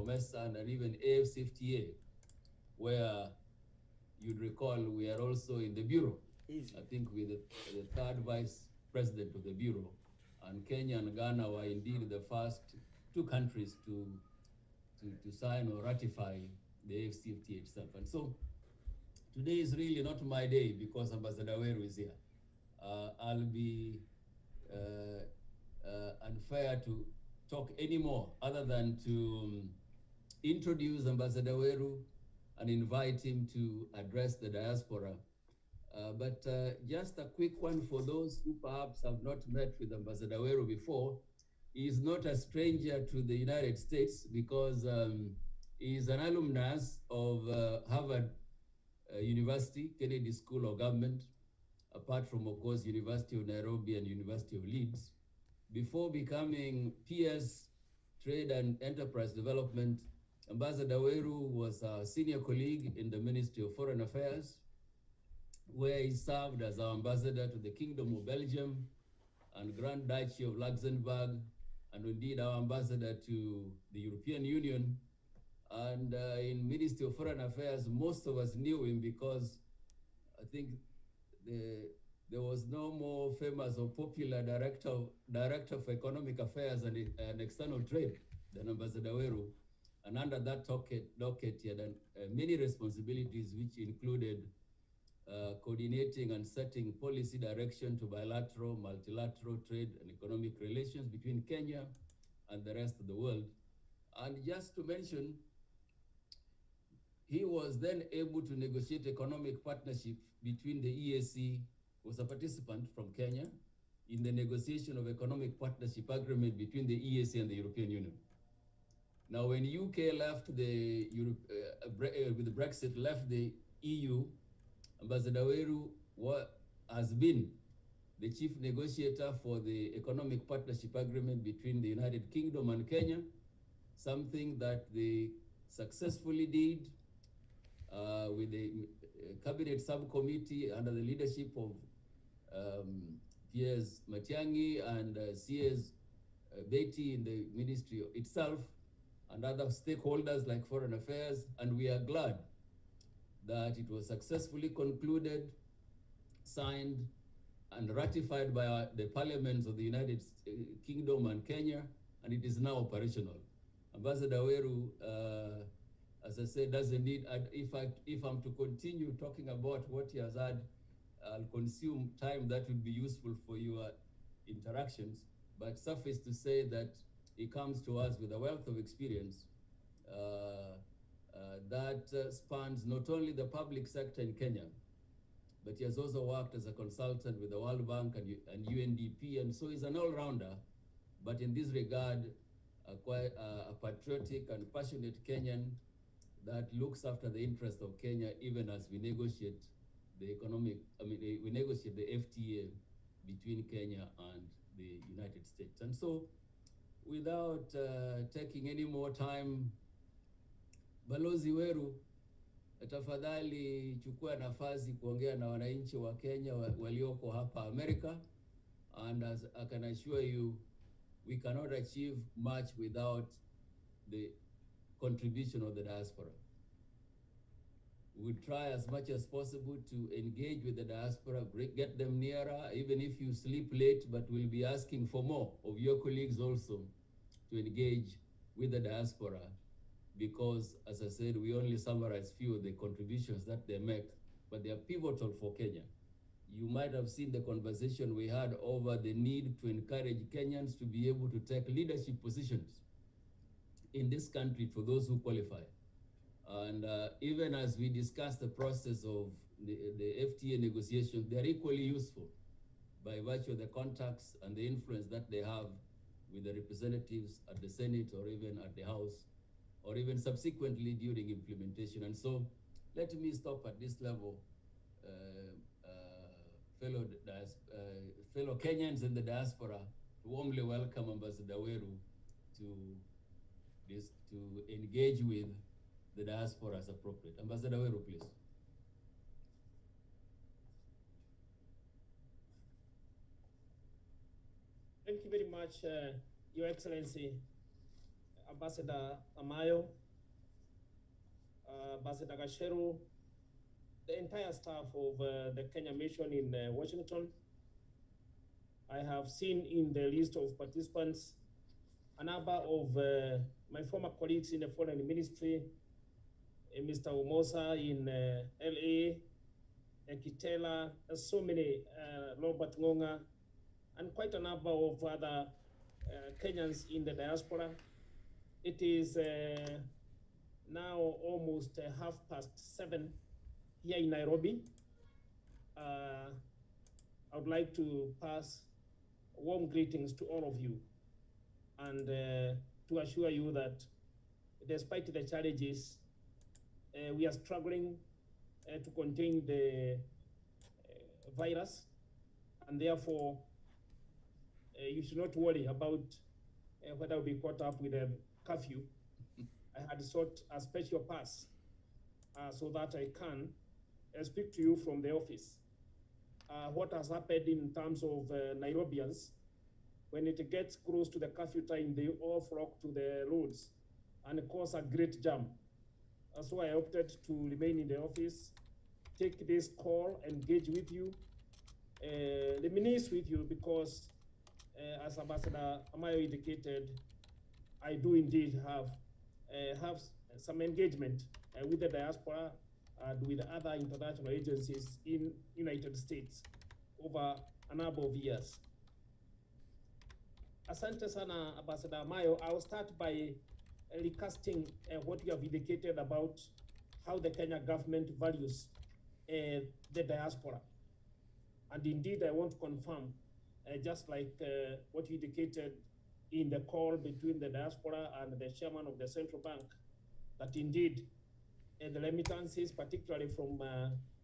COMESA, and even AFCFTA, where you'd recall we are also in the Bureau. Easy. I think we're the third vice president of the Bureau. And Kenya and Ghana were indeed the first two countries to sign or ratify the AFCFTA itself. And so today is really not my day because Ambassador Weru is here. I'll be unfair to talk anymore other than to introduce Ambassador Weru and invite him to address the diaspora. But just a quick one for those who perhaps have not met with Ambassador Weru before. He is not a stranger to the United States because he is an alumnus of Harvard University, Kennedy School of Government, apart from, of course, University of Nairobi and University of Leeds. Before becoming PS Trade and Enterprise Development, Ambassador Weru was a senior colleague in the Ministry of Foreign Affairs, where he served as our ambassador to the Kingdom of Belgium and Grand Duchy of Luxembourg, and indeed our ambassador to the European Union. And in Ministry of Foreign Affairs, most of us knew him because I think there was no more famous or popular director of economic affairs and external trade than Ambassador Weru. And under that docket, he had many responsibilities, which included coordinating and setting policy direction to bilateral, multilateral trade and economic relations between Kenya and the rest of the world. And just to mention, he was then able to negotiate economic partnership between the EAC, was a participant from Kenya, in the negotiation of economic partnership agreement between the EAC and the European Union. Now, when UK left with the Brexit, left the EU, Ambassador Weru has been the chief negotiator for the economic partnership agreement between the United Kingdom and Kenya, something that they successfully did with the cabinet subcommittee under the leadership of PS Matiang'i and CS Betty in the ministry itself and other stakeholders like Foreign Affairs. And we are glad that it was successfully concluded, signed, and ratified by the parliaments of the United Kingdom and Kenya, and it is now operational. Ambassador Weru, as I said, doesn't need, if I'm to continue talking about what he has had, I'll consume time that would be useful for your interactions, but suffice to say that he comes to us with a wealth of experience that spans not only the public sector in Kenya, but he has also worked as a consultant with the World Bank and UNDP, and so he's an all-rounder, but in this regard, quite a patriotic and passionate Kenyan that looks after the interest of Kenya, even as we negotiate we negotiate the FTA between Kenya and the United States. And so, without taking any more time, Balozi Weru, tafadhali chukua nafasi kuongea na wananchi wa Kenya walioko hapa America, and as I can assure you, we cannot achieve much without the contribution of the diaspora. We try as much as possible to engage with the diaspora, get them nearer, even if you sleep late, but we'll be asking for more of your colleagues also to engage with the diaspora, because, as I said, we only summarize few of the contributions that they make, but they are pivotal for Kenya. You might have seen the conversation we had over the need to encourage Kenyans to be able to take leadership positions in this country for those who qualify. And even as we discuss the process of the FTA negotiations, they're equally useful by virtue of the contacts and the influence that they have with the representatives at the Senate or even at the House, or even subsequently during implementation. And so let me stop at this level. Fellow Kenyans in the diaspora, to warmly welcome Ambassador Weru to engage with the diaspora as appropriate. Ambassador Weru, please. Thank you very much, Your Excellency, Ambassador Amayo, Ambassador Gasheru, the entire staff of the Kenya mission in Washington. I have seen in the list of participants a number of my former colleagues in the foreign ministry, Mr. Umosa in LA, Kitela, so many, Robert Ngonga, and quite a number of other Kenyans in the diaspora. It is now almost 7:30 here in Nairobi. I would like to pass warm greetings to all of you and to assure you that despite the challenges, we are struggling to contain the virus, and therefore you should not worry about whether we'll be caught up with a curfew. I had sought a special pass so that I can speak to you from the office. What has happened in terms of Nairobians, when it gets close to the curfew time, they all flock to the roads and cause a great jam. So I opted to remain in the office, take this call, engage with you, reminisce with you, because as Ambassador Amayo indicated, I do indeed have some engagement with the diaspora and with other international agencies in United States over a number of years. Asante sana, Ambassador Amayo. I'll start by recasting what you have indicated about how the Kenya government values the diaspora. And indeed, I want to confirm, just like what you indicated in the call between the diaspora and the chairman of the central bank, that indeed the remittances, particularly from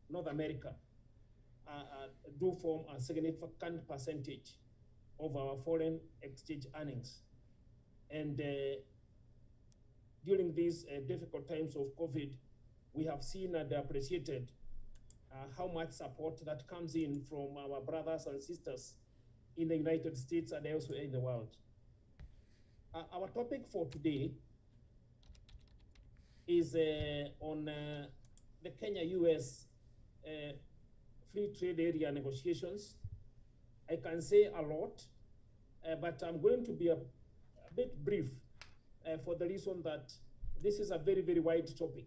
North America, do form a significant percentage of our foreign exchange earnings. And during these difficult times of COVID, we have seen and appreciated how much support that comes in from our brothers and sisters in the United States and elsewhere in the world. Our topic for today is on the Kenya-US free trade area negotiations. I can say a lot, but I'm going to be a bit brief for the reason that this is a very, very wide topic.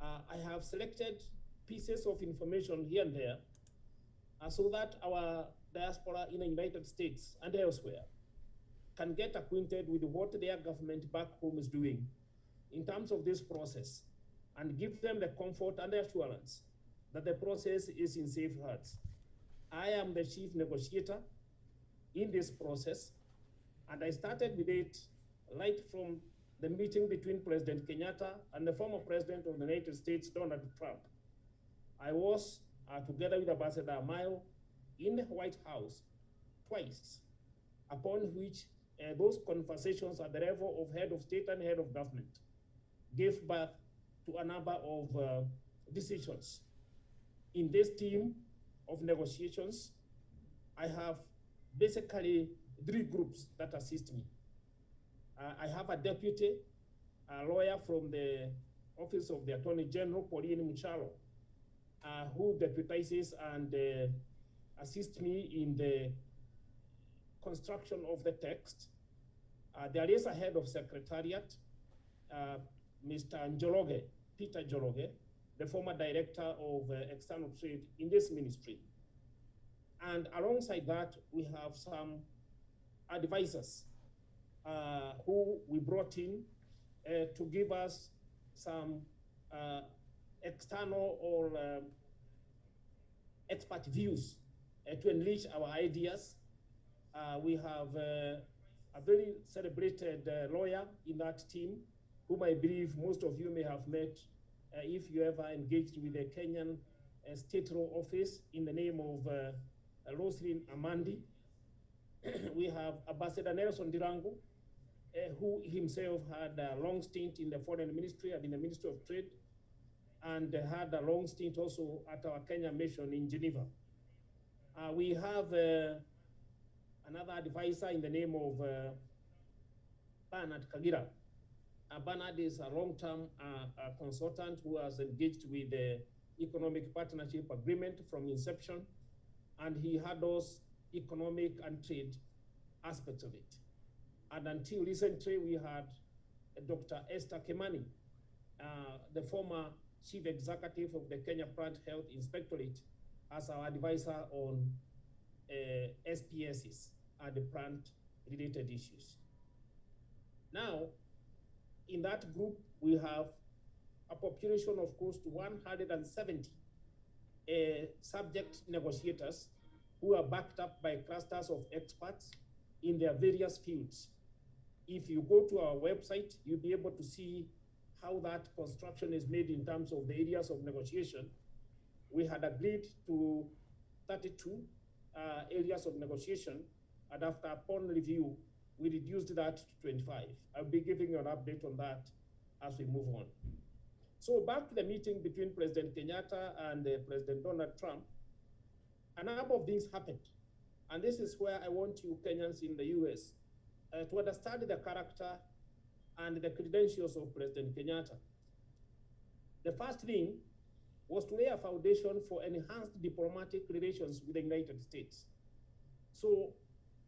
I have selected pieces of information here and there so that our diaspora in the United States and elsewhere can get acquainted with what their government back home is doing in terms of this process, and give them the comfort and the assurance that the process is in safe hands. I am the chief negotiator in this process, and I started with it right from the meeting between President Kenyatta and the former president of the United States, Donald Trump. I was, together with Ambassador Amayo, in the White House twice, upon which those conversations at the level of head of state and head of government gave birth to a number of decisions. In this team of negotiations, I have basically 3 groups that assist me. I have a deputy, a lawyer from the Office of the Attorney General, Pauline Muchalo, who deputizes and assists me in the construction of the text. There is a head of secretariat, Mr. Njoroge, Peter Njoroge, the former director of external trade in this ministry. And alongside that, we have some advisors who we brought in to give us some external or expert views to enrich our ideas. We have a very celebrated lawyer in that team, whom I believe most of you may have met if you ever engaged with the Kenyan State Law Office, in the name of Roslyn Amandi. We have Ambassador Nelson Dirango, who himself had a long stint in the Foreign Ministry and in the Ministry of Trade, and had a long stint also at our Kenya mission in Geneva. We have another advisor in the name of Bernard Kagira. Bernard is a long-term consultant who has engaged with the Economic Partnership Agreement from inception, and he handles economic and trade aspects of it. And until recently, we had Dr. Esther Kimani, the former chief executive of the Kenya Plant Health Inspectorate, as our advisor on SPSs and the plant-related issues. Now, in that group, we have a population of close to 170 subject negotiators who are backed up by clusters of experts in their various fields. If you go to our website, you'll be able to see how that construction is made in terms of the areas of negotiation. We had agreed to 32 areas of negotiation, and after upon review, we reduced that to 25. I'll be giving you an update on that as we move on. So back to the meeting between President Kenyatta and President Donald Trump, a number of things happened. And this is where I want you Kenyans in the US to understand the character and the credentials of President Kenyatta. The first thing was to lay a foundation for enhanced diplomatic relations with the United States. So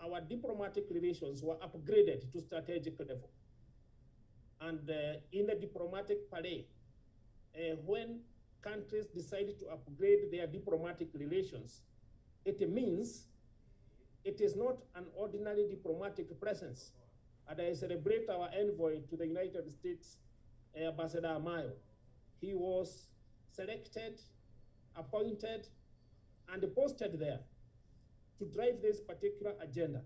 our diplomatic relations were upgraded to strategic level. And in the diplomatic parade, when countries decided to upgrade their diplomatic relations, it means it is not an ordinary diplomatic presence. And I celebrate our envoy to the United States, Ambassador Amayo. He was selected, appointed, and posted there to drive this particular agenda.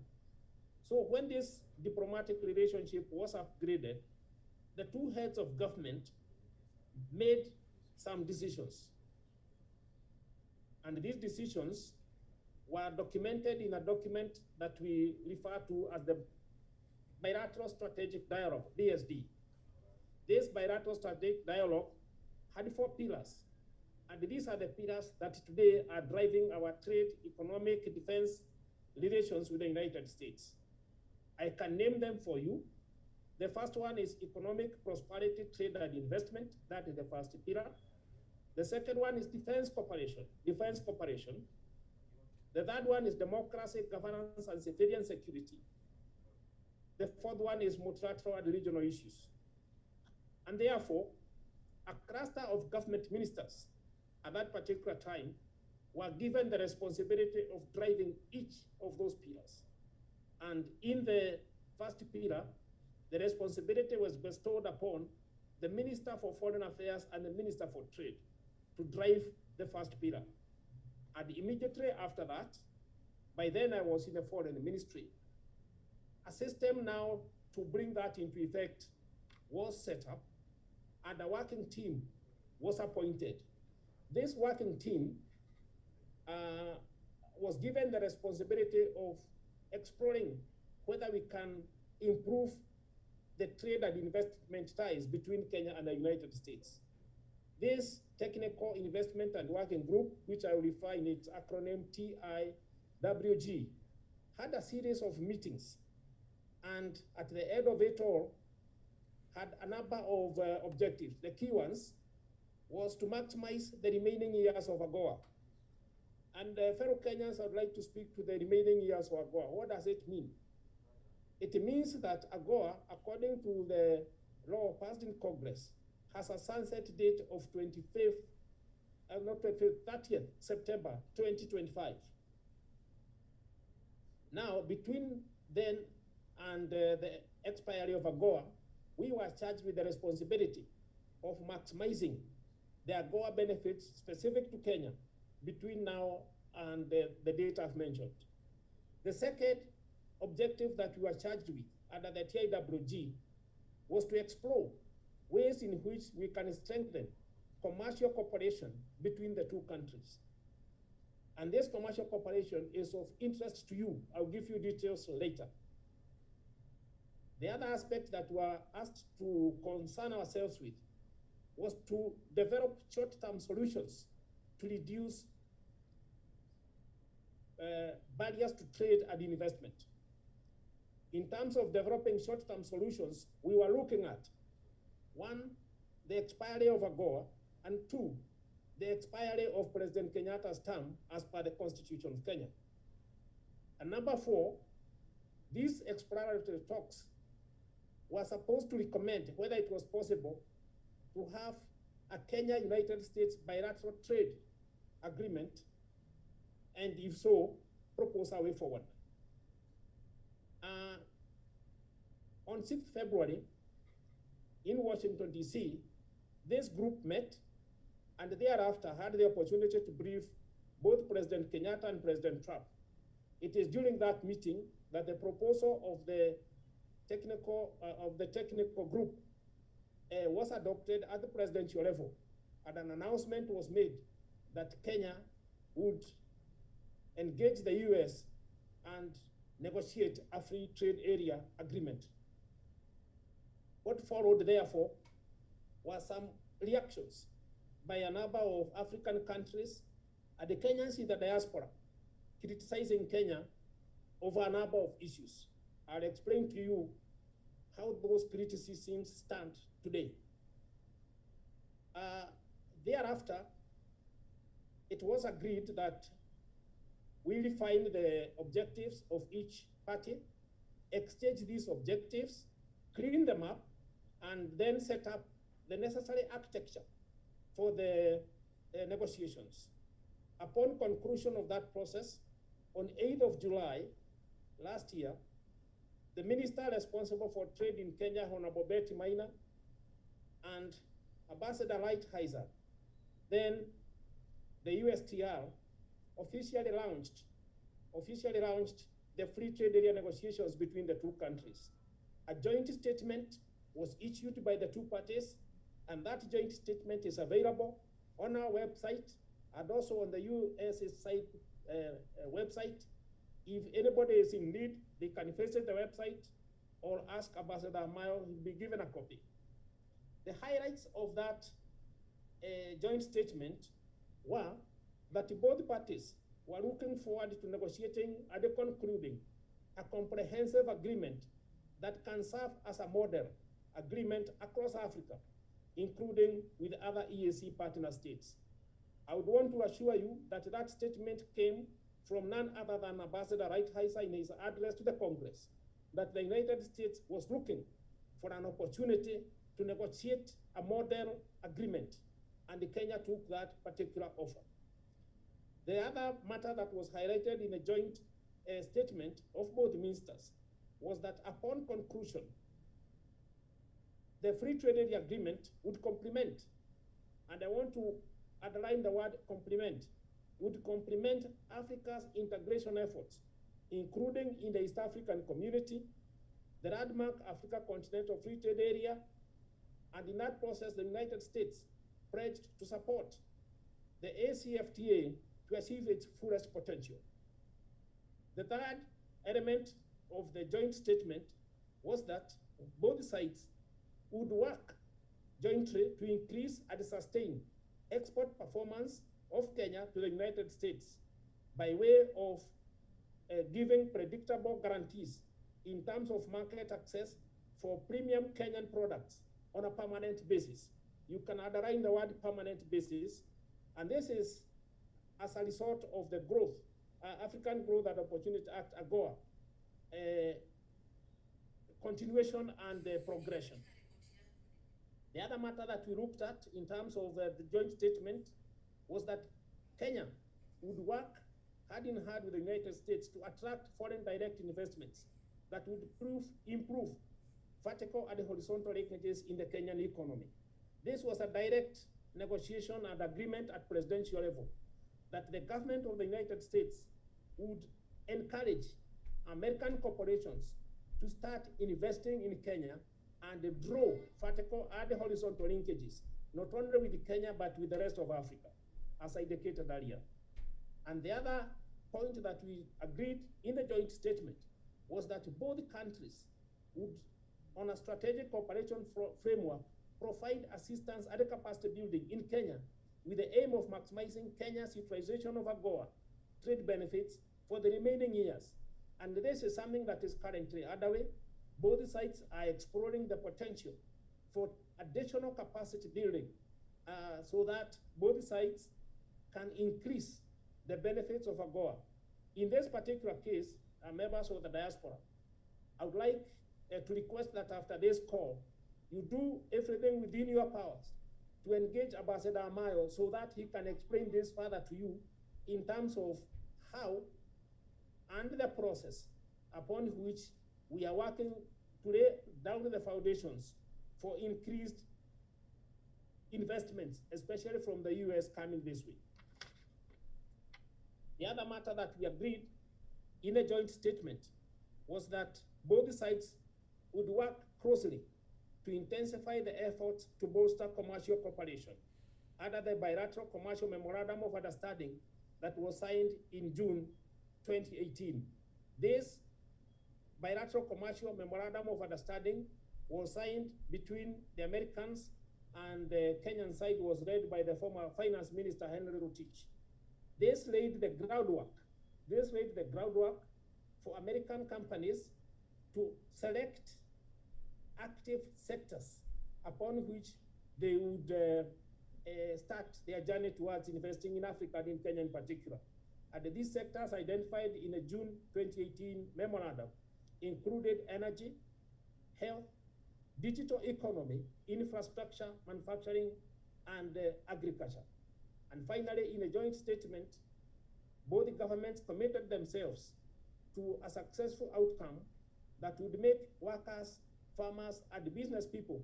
So when this diplomatic relationship was upgraded, the two heads of government made some decisions. And these decisions were documented in a document that we refer to as the Bilateral Strategic Dialogue, BSD. This bilateral strategic dialogue had 4 pillars. And these are the pillars that today are driving our trade, economic, defense relations with the United States. I can name them for you. The first one is economic prosperity, trade, and investment. That is the first pillar. The second one is defense cooperation. The third one is democracy, governance, and civilian security. The fourth one is multilateral and regional issues. And therefore, a cluster of government ministers at that particular time were given the responsibility of driving each of those pillars. And in the first pillar, the responsibility was bestowed upon the Minister for Foreign Affairs and the Minister for Trade to drive the first pillar. And immediately after that, by then I was in the Foreign Ministry, a system now to bring that into effect was set up, and a working team was appointed. This working team was given the responsibility of exploring whether we can improve the trade and investment ties between Kenya and the United States. This Technical Investment and Working Group, which I will refer in its acronym TIWG, had a series of meetings, and at the end of it all, had a number of objectives. The key ones was to maximize the remaining years of AGOA. And fellow Kenyans, I'd like to speak to the remaining years of AGOA. What does it mean? It means that AGOA, according to the law passed in Congress, has a sunset date of 30th September 2025. Now, between then and the expiry of AGOA, we were charged with the responsibility of maximizing the AGOA benefits specific to Kenya between now and the date I've mentioned. The second objective that we were charged with under the TIWG was to explore ways in which we can strengthen commercial cooperation between the two countries. And this commercial cooperation is of interest to you. I'll give you details later. The other aspect that we were asked to concern ourselves with was to develop short-term solutions to reduce barriers to trade and investment. In terms of developing short-term solutions, we were looking at, one, the expiry of AGOA, and two, the expiry of President Kenyatta's term as per the Constitution of Kenya. And number four, these exploratory talks were supposed to recommend whether it was possible to have a Kenya-United States bilateral trade agreement, and if so, propose a way forward. On 6th February, in Washington, D.C., this group met and thereafter had the opportunity to brief both President Kenyatta and President Trump. It is during that meeting that the proposal of the technical group was adopted at the presidential level, and an announcement was made that Kenya would engage the U.S. and negotiate a free trade area agreement. What followed, therefore, were some reactions by a number of African countries and the Kenyans in the diaspora criticizing Kenya over a number of issues. I'll explain to you how those criticisms stand today. Thereafter, it was agreed that we refine the objectives of each party, exchange these objectives, clean them up, and then set up the necessary architecture for the negotiations. Upon conclusion of that process, on 8th of July last year, the minister responsible for trade in Kenya, Honorable Betty Maina, and Ambassador Lighthizer, then the USTR, officially launched the free trade area negotiations between the two countries. A joint statement was issued by the two parties, and that joint statement is available on our website and also on the US's site website. If anybody is in need, they can visit the website or ask Ambassador Amayo, he'll be given a copy. The highlights of that joint statement were that both parties were looking forward to negotiating and concluding a comprehensive agreement that can serve as a model agreement across Africa, including with other EAC partner states. I would want to assure you that that statement came from none other than Ambassador Lighthizer in his address to the Congress, that the United States was looking for an opportunity to negotiate a model agreement, and Kenya took that particular offer. The other matter that was highlighted in a joint statement of both ministers was that upon conclusion, the free trade area agreement would complement, and I want to underline the word complement, would complement Africa's integration efforts, including in the East African community, the landmark Africa Continental Free Trade Area, and in that process, the United States pledged to support the ACFTA to achieve its fullest potential. The third element of the joint statement was that both sides would work jointly to increase and sustain export performance of Kenya to the United States by way of giving predictable guarantees in terms of market access for premium Kenyan products on a permanent basis. You can underline the word permanent basis, and this is as a result of the growth, African Growth and Opportunity Act, AGOA, continuation and progression. The other matter that we looked at in terms of the joint statement was that Kenya would work hand in hand with the United States to attract foreign direct investments that would improve vertical and horizontal linkages in the Kenyan economy. This was a direct negotiation and agreement at presidential level that the government of the United States would encourage American corporations to start investing in Kenya and draw vertical and horizontal linkages, not only with Kenya, but with the rest of Africa, as I indicated earlier. And the other point that we agreed in the joint statement was that both countries would, on a strategic cooperation framework, provide assistance and capacity building in Kenya with the aim of maximizing Kenya's utilization of AGOA trade benefits for the remaining years, And this is something that is currently underway. Both sides are exploring the potential for additional capacity building so that both sides can increase the benefits of AGOA. In this particular case, members of the diaspora, I would like to request that after this call, you do everything within your powers to engage Ambassador Amayo so that he can explain this further to you in terms of how and the process upon which we are working to lay down the foundations for increased investments, especially from the US coming this week. The other matter that we agreed in a joint statement was that both sides would work closely to intensify the efforts to bolster commercial cooperation under the bilateral commercial memorandum of understanding that was signed in June 2018. This bilateral commercial memorandum of understanding was signed between the Americans, and the Kenyan side was led by the former Finance Minister Henry Rotich. This laid the groundwork. This laid the groundwork for American companies to select active sectors upon which they would start their journey towards investing in Africa and in Kenya in particular. And these sectors identified in a June 2018 memorandum included energy, health, digital economy, infrastructure, manufacturing, and agriculture. And finally, in a joint statement, both governments committed themselves to a successful outcome that would make workers, farmers, and business people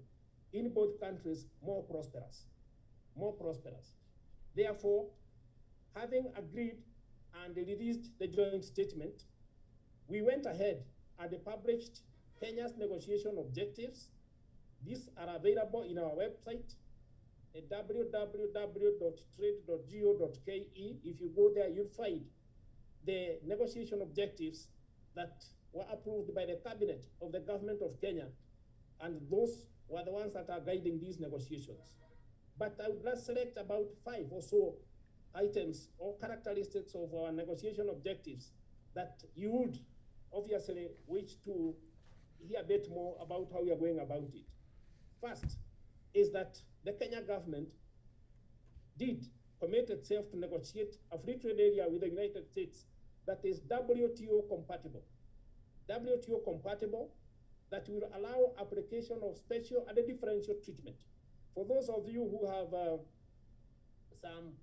in both countries more prosperous. More prosperous. Therefore, having agreed and released the joint statement, we went ahead and published Kenya's negotiation objectives. These are available in our website, www.trade.go.ke. If you go there, you'll find the negotiation objectives that were approved by the cabinet of the government of Kenya, and those were the ones that are guiding these negotiations. But I would just select about 5 or so items or characteristics of our negotiation objectives that you would obviously wish to hear a bit more about how we are going about it. First is that the Kenya government did commit itself to negotiate a free trade area with the United States that is WTO compatible. WTO compatible, that will allow application of special and differential treatment. For those of you who have some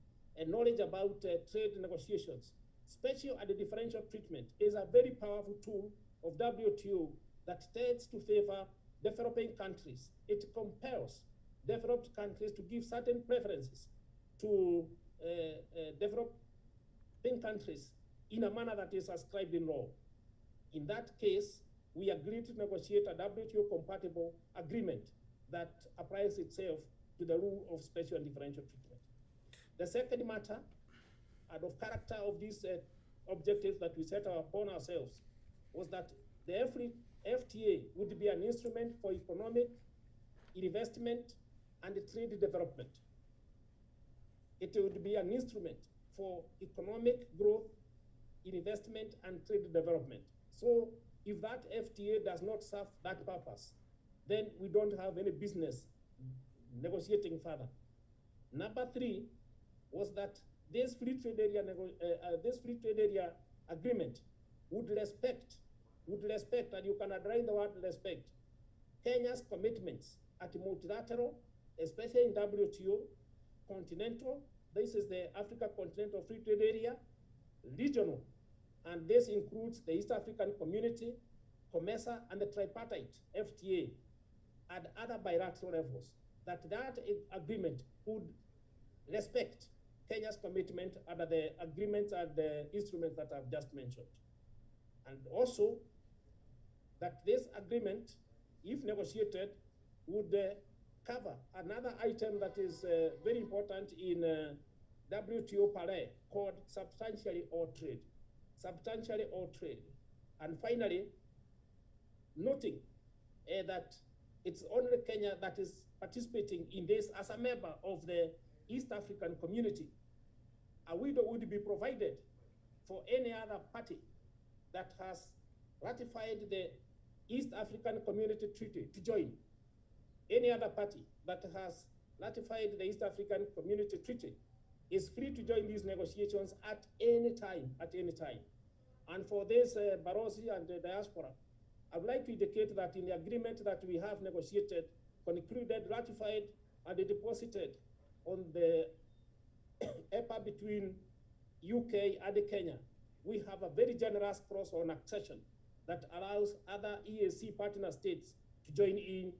knowledge about trade negotiations, special and differential treatment is a very powerful tool of WTO that tends to favor developing countries. It compels developed countries to give certain preferences to developing countries in a manner that is ascribed in law. In that case, we agreed to negotiate a WTO-compatible agreement that applies itself to the rule of special and differential treatment. The second matter, and of character of these objectives that we set upon ourselves, was that the FTA would be an instrument for economic investment and trade development. It would be an instrument for economic growth, investment, and trade development. So if that FTA does not serve that purpose, then we don't have any business negotiating further. Number 3 was that this free trade area agreement would respect, and you can underline the word respect, Kenya's commitments at multilateral, especially in WTO, continental, this is the Africa Continental Free Trade Area, regional, and this includes the East African Community, COMESA, and the tripartite FTA, and other bilateral levels, that agreement would respect Kenya's commitment under the agreements and the instruments that I've just mentioned. And also that this agreement, if negotiated, would cover another item that is very important in WTO parley called substantially all trade. Substantially all trade. And finally, noting that it's only Kenya that is participating in this as a member of the East African community. A window would be provided for any other party that has ratified the East African Community Treaty to join. Any other party that has ratified the East African Community Treaty is free to join these negotiations at any time, And for this, Barroso and the diaspora, I would like to indicate that in the agreement that we have negotiated, concluded, ratified, and deposited on the EPA between UK and Kenya, we have a very generous clause on accession that allows other EAC partner states to join in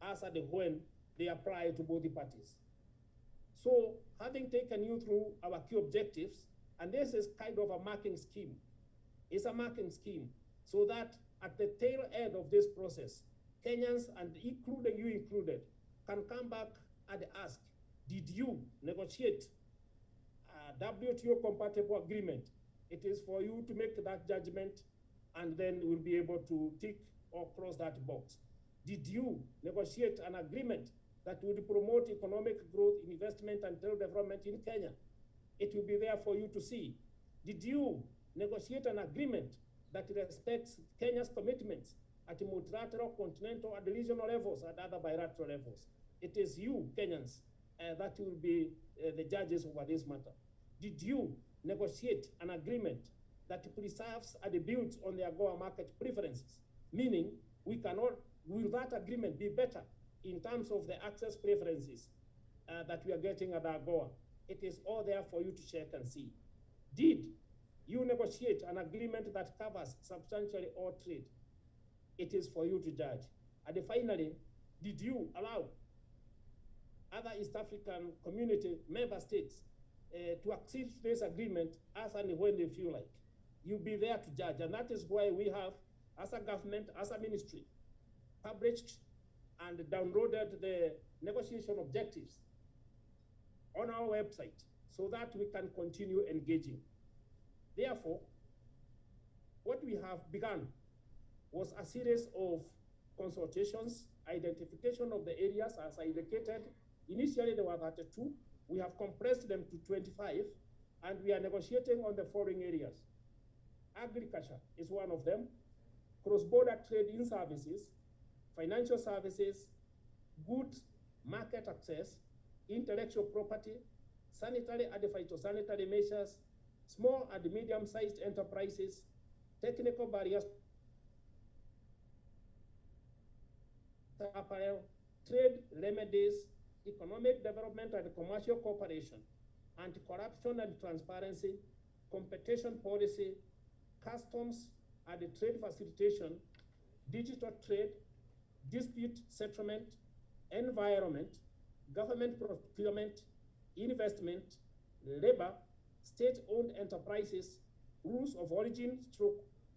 as and when they apply to both the parties. So, having taken you through our key objectives, and this is kind of a marking scheme, it's a marking scheme, so that at the tail end of this process, Kenyans, and including you included, can come back and ask, did you negotiate a WTO compatible agreement? It is for you to make that judgment, and then we'll be able to tick or cross that box. Did you negotiate an agreement that would promote economic growth, investment, and trade development in Kenya? It will be there for you to see. Did you negotiate an agreement that respects Kenya's commitments at multilateral, continental, and regional levels, and other bilateral levels? It is you, Kenyans, that will be the judges over this matter. Did you negotiate an agreement that preserves and builds on the AGOA market preferences? Meaning, will that agreement be better in terms of the access preferences that we are getting at AGOA? It is all there for you to check and see. Did you negotiate an agreement that covers substantially all trade? It is for you to judge. And finally, did you allow other East African community member states to accede to this agreement as and when they feel like? You'll be there to judge. And that is why we have, as a government, as a ministry, published and downloaded the negotiation objectives on our website so that we can continue engaging. Therefore, what we have begun was a series of consultations, identification of the areas, as I indicated. Initially, there were 32. We have compressed them to 25, and we are negotiating on the following areas. Agriculture is one of them, cross-border trade in services, financial services, goods, market access, intellectual property, sanitary and phytosanitary measures, small and medium-sized enterprises, technical barriers, apparel, trade remedies, economic development and commercial cooperation, anti-corruption and transparency, competition policy, customs and trade facilitation, digital trade, dispute settlement, environment, government procurement, investment, labor, state-owned enterprises, rules of origin,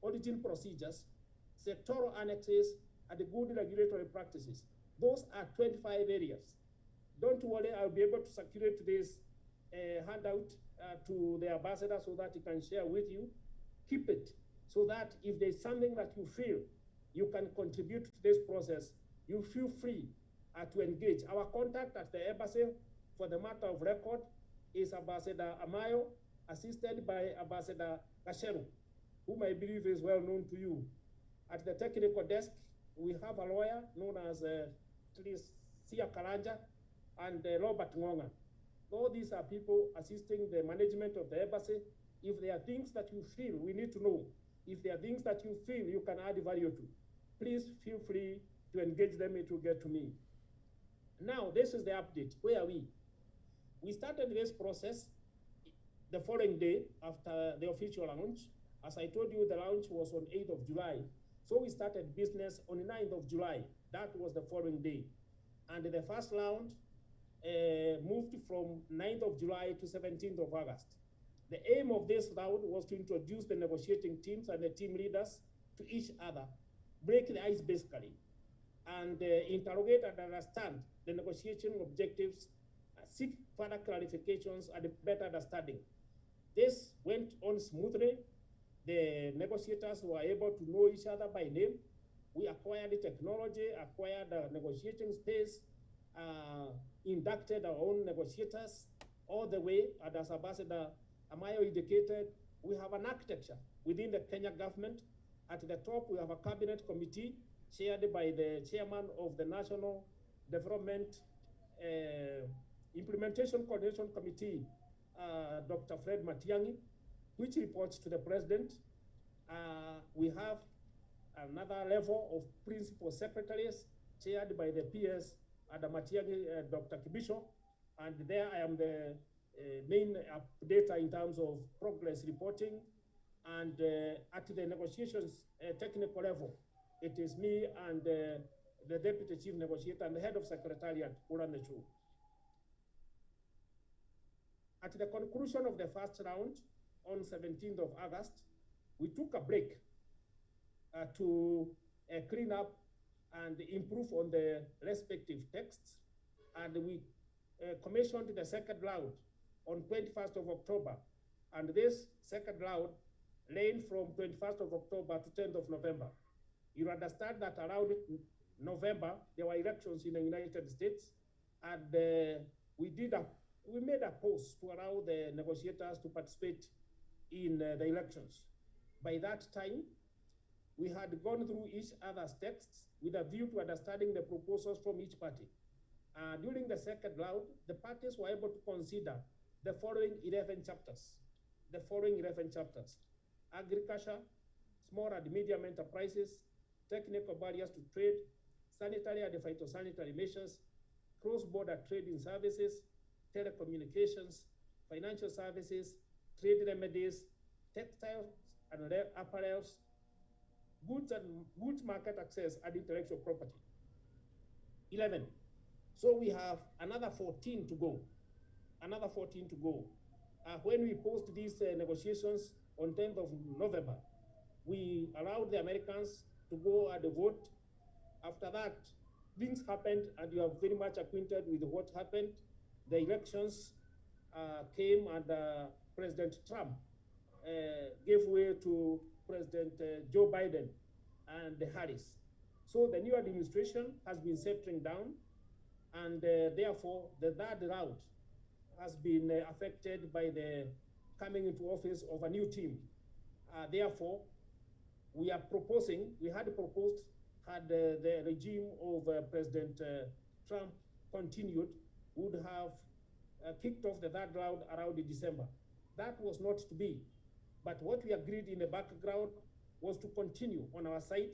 origin procedures, sectoral annexes, and good regulatory practices. Those are 25 areas. Don't worry, I'll be able to circulate this handout to the ambassador so that he can share with you. Keep it so that if there's something that you feel you can contribute to this process, you feel free to engage. Our contact at the embassy for the matter of record is Ambassador Amayo, assisted by Ambassador Gasheru, whom I believe is well known to you. At the technical desk, we have a lawyer known as Trisia Karanja and Robert Ngonga. All these are people assisting the management of the embassy. If there are things that you feel we need to know, if there are things that you feel you can add value to, please feel free to engage them. It will get to me. Now, this is the update. Where are we? We started this process the following day after the official launch. As I told you, the launch was on 8th of July. So we started business on the 9th of July. That was the following day. And the first round moved from 9th of July to 17th of August. The aim of this round was to introduce the negotiating teams and the team leaders to each other, break the ice basically, and interrogate and understand the negotiation objectives, seek further clarifications and better understanding. This went on smoothly. The negotiators were able to know each other by name. We acquired the technology, acquired the negotiating space, inducted our own negotiators all the way. And as Ambassador Amayo indicated, we have an architecture within the Kenya government At the top, we have a cabinet committee chaired by the chairman of the National Development Implementation Coordination Committee, Dr. Fred Matiang'i, which reports to the president. We have another level of principal secretaries chaired by the PS Adam Matiang'i, Dr. Kibisho, and there I am the main updater in terms of progress reporting. And at the negotiations technical level, it is me and the deputy chief negotiator and the head of secretariat who run the show. At the conclusion of the first round on 17th of August, we took a break to clean up and improve on the respective texts. And we commissioned the second round on 21st of October. And this second round ran from 21st of October to 10th of November. You understand that around November, there were elections in the United States, and we made a pause to allow the negotiators to participate in the elections. By that time, we had gone through each other's texts with a view to understanding the proposals from each party. During the second round, the parties were able to consider the following 11 chapters. Agriculture, small and medium enterprises, technical barriers to trade, sanitary and phytosanitary measures, cross-border trading services, telecommunications, financial services, trade remedies, textiles and apparels, goods market access, and intellectual property. 11. So we have another 14 to go. When we post these negotiations on 10th of November, we allowed the Americans to go and vote. After that, things happened, and you are very much acquainted with what happened. The elections came, and President Trump gave way to President Joe Biden and Harris. So the new administration has been settling down, and therefore the third round has been affected by the coming into office of a new team. Therefore, we had proposed, had the regime of President Trump continued, would have kicked off the third round around December. That was not to be. But what we agreed in the background was to continue on our side,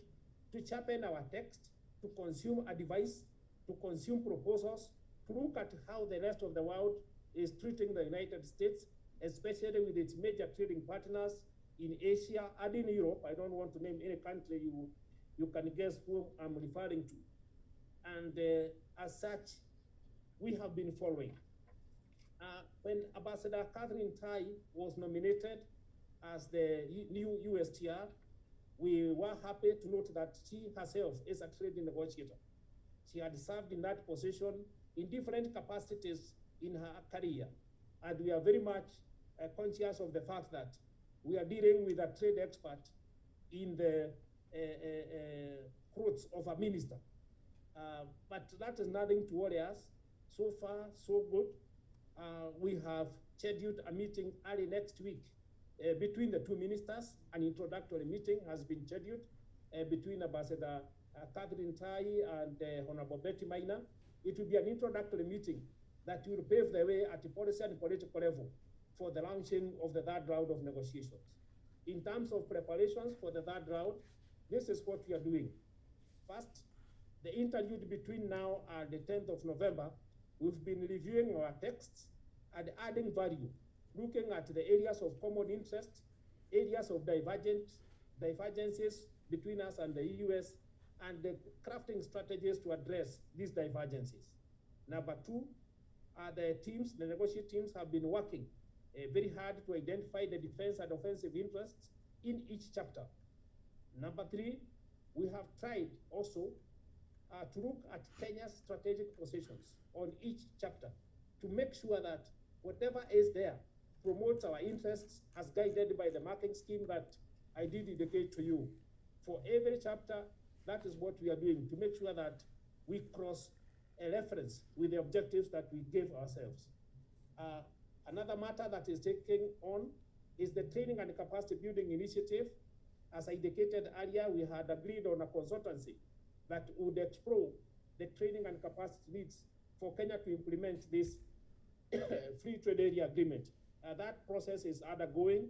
to sharpen our text, to consume advice, to consume proposals, to look at how the rest of the world is treating the United States, especially with its major trading partners in Asia and in Europe. I don't want to name any country, you can guess who I'm referring to. And as such, we have been following. When Ambassador Catherine Tai was nominated as the new USTR, we were happy to note that she herself is a trade negotiator. She had served in that position in different capacities in her career. And we are very much conscious of the fact that we are dealing with a trade expert in the clothes of a minister. But that is nothing to worry us. So far, so good. We have scheduled a meeting early next week between the two ministers. An introductory meeting has been scheduled between Ambassador Catherine Tai and Honorable Betty Maina. It will be an introductory meeting that will pave the way at the policy and political level for the launching of the third round of negotiations. In terms of preparations for the third round, this is what we are doing. First, the interlude between now and the 10th of November, we've been reviewing our texts and adding value, looking at the areas of common interest, areas of divergences between us and the US, and the crafting strategies to address these divergences. Number two, the negotiating teams have been working very hard to identify the defense and offensive interests in each chapter. Number three, we have tried also to look at Kenya's strategic positions on each chapter to make sure that whatever is there promotes our interests as guided by the marking scheme that I did indicate to you. For every chapter, that is what we are doing to make sure that we cross a reference with the objectives that we gave ourselves. Another matter that is taking on is the training and capacity building initiative As I indicated earlier, we had agreed on a consultancy that would explore the training and capacity needs for Kenya to implement this free trade area agreement. That process is undergoing.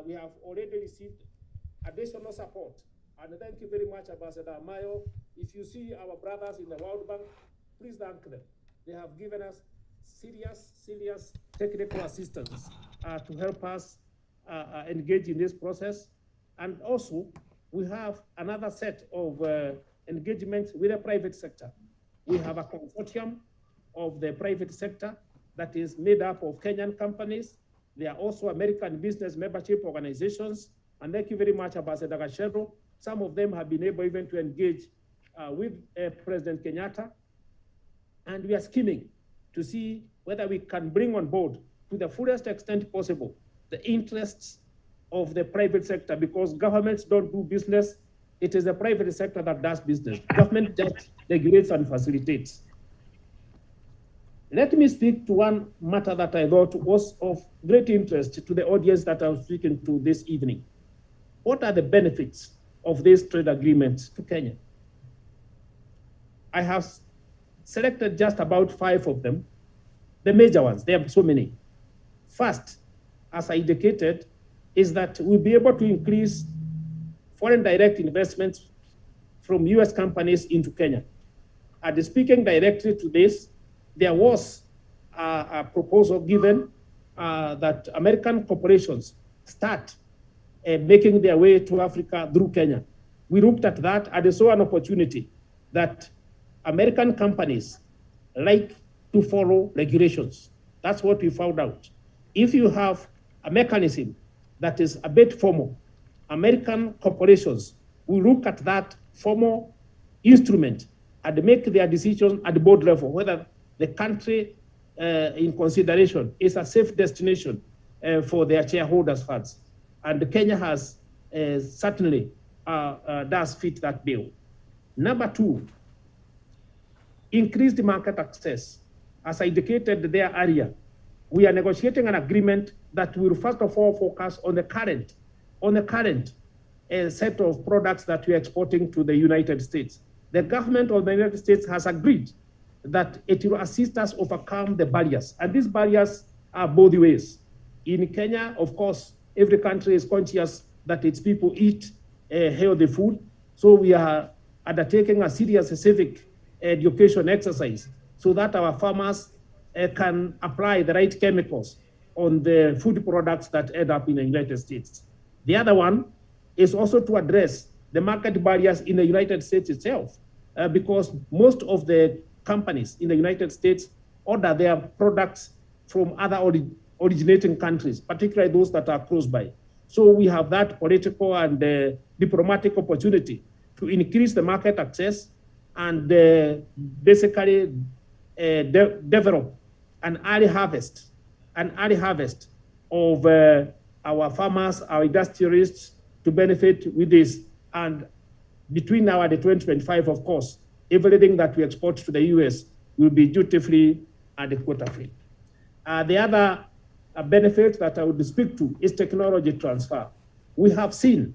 We have already received additional support. And thank you very much, Ambassador Mayo. If you see our brothers in the World Bank, please thank them. They have given us serious technical assistance to help us engage in this process. And also, we have another set of engagements with the private sector. We have a consortium of the private sector that is made up of Kenyan companies. There are also American business membership organizations. And thank you very much, Ambassador Gashero. Some of them have been able even to engage with President Kenyatta. And we are scheming to see whether we can bring on board, to the fullest extent possible, the interests of the private sector, because governments don't do business. It is the private sector that does business. Government just regulates and facilitates. Let me speak to one matter that I thought was of great interest to the audience that I'm speaking to this evening. What are the benefits of this trade agreement to Kenya? I have selected just about 5 of them, the major ones. There are so many. First, as I indicated, is that we'll be able to increase foreign direct investments from US companies into Kenya. And speaking directly to this, there was a proposal given that American corporations start making their way to Africa through Kenya. We looked at that and saw an opportunity that American companies like to follow regulations. That's what we found out. If you have a mechanism that is a bit formal, American corporations will look at that formal instrument and make their decision at the board level, whether the country in consideration is a safe destination for their shareholders' funds. And Kenya has certainly does fit that bill. Number 2, increased market access. As I indicated there earlier, we are negotiating an agreement that will first of all focus on the current set of products that we are exporting to the United States. The government of the United States has agreed that it will assist us overcome the barriers. And these barriers are both ways. In Kenya, of course, every country is conscious that its people eat healthy food. So we are undertaking a serious civic education exercise so that our farmers can apply the right chemicals on the food products that end up in the United States. The other one is also to address the market barriers in the United States itself, because most of the companies in the United States order their products from other originating countries, particularly those that are close by. So we have that political and diplomatic opportunity to increase the market access and basically develop an early harvest of our farmers, our industrialists to benefit with this. And between now and 2025, of course, everything that we export to the US will be duty-free and quota-free. The other benefit that I would speak to is technology transfer. We have seen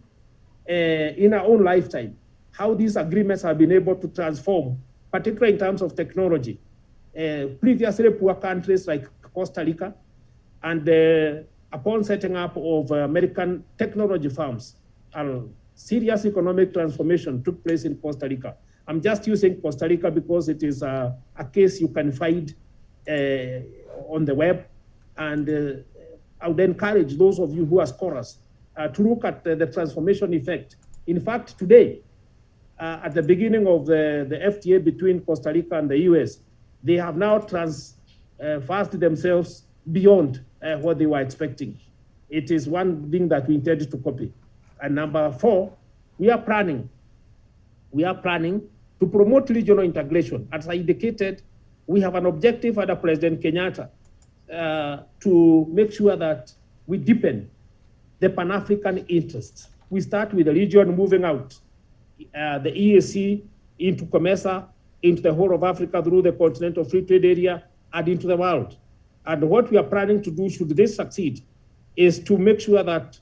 in our own lifetime how these agreements have been able to transform, particularly in terms of technology. Previously poor countries like Costa Rica, and upon setting up of American technology firms, a serious economic transformation took place in Costa Rica. I'm just using Costa Rica because it is a case you can find on the web. And I would encourage those of you who are scholars to look at the transformation effect. In fact, today, at the beginning of the FTA between Costa Rica and the US, they have now transferred themselves beyond what they were expecting. It is one thing that we intended to copy. And number 4, we are planning to promote regional integration. As I indicated, we have an objective under President Kenyatta to make sure that we deepen the Pan-African interests. We start with the region moving out, the EAC into COMESA, into the whole of Africa through the Continental Free Trade Area and into the world. And what we are planning to do, should this succeed, is to make sure that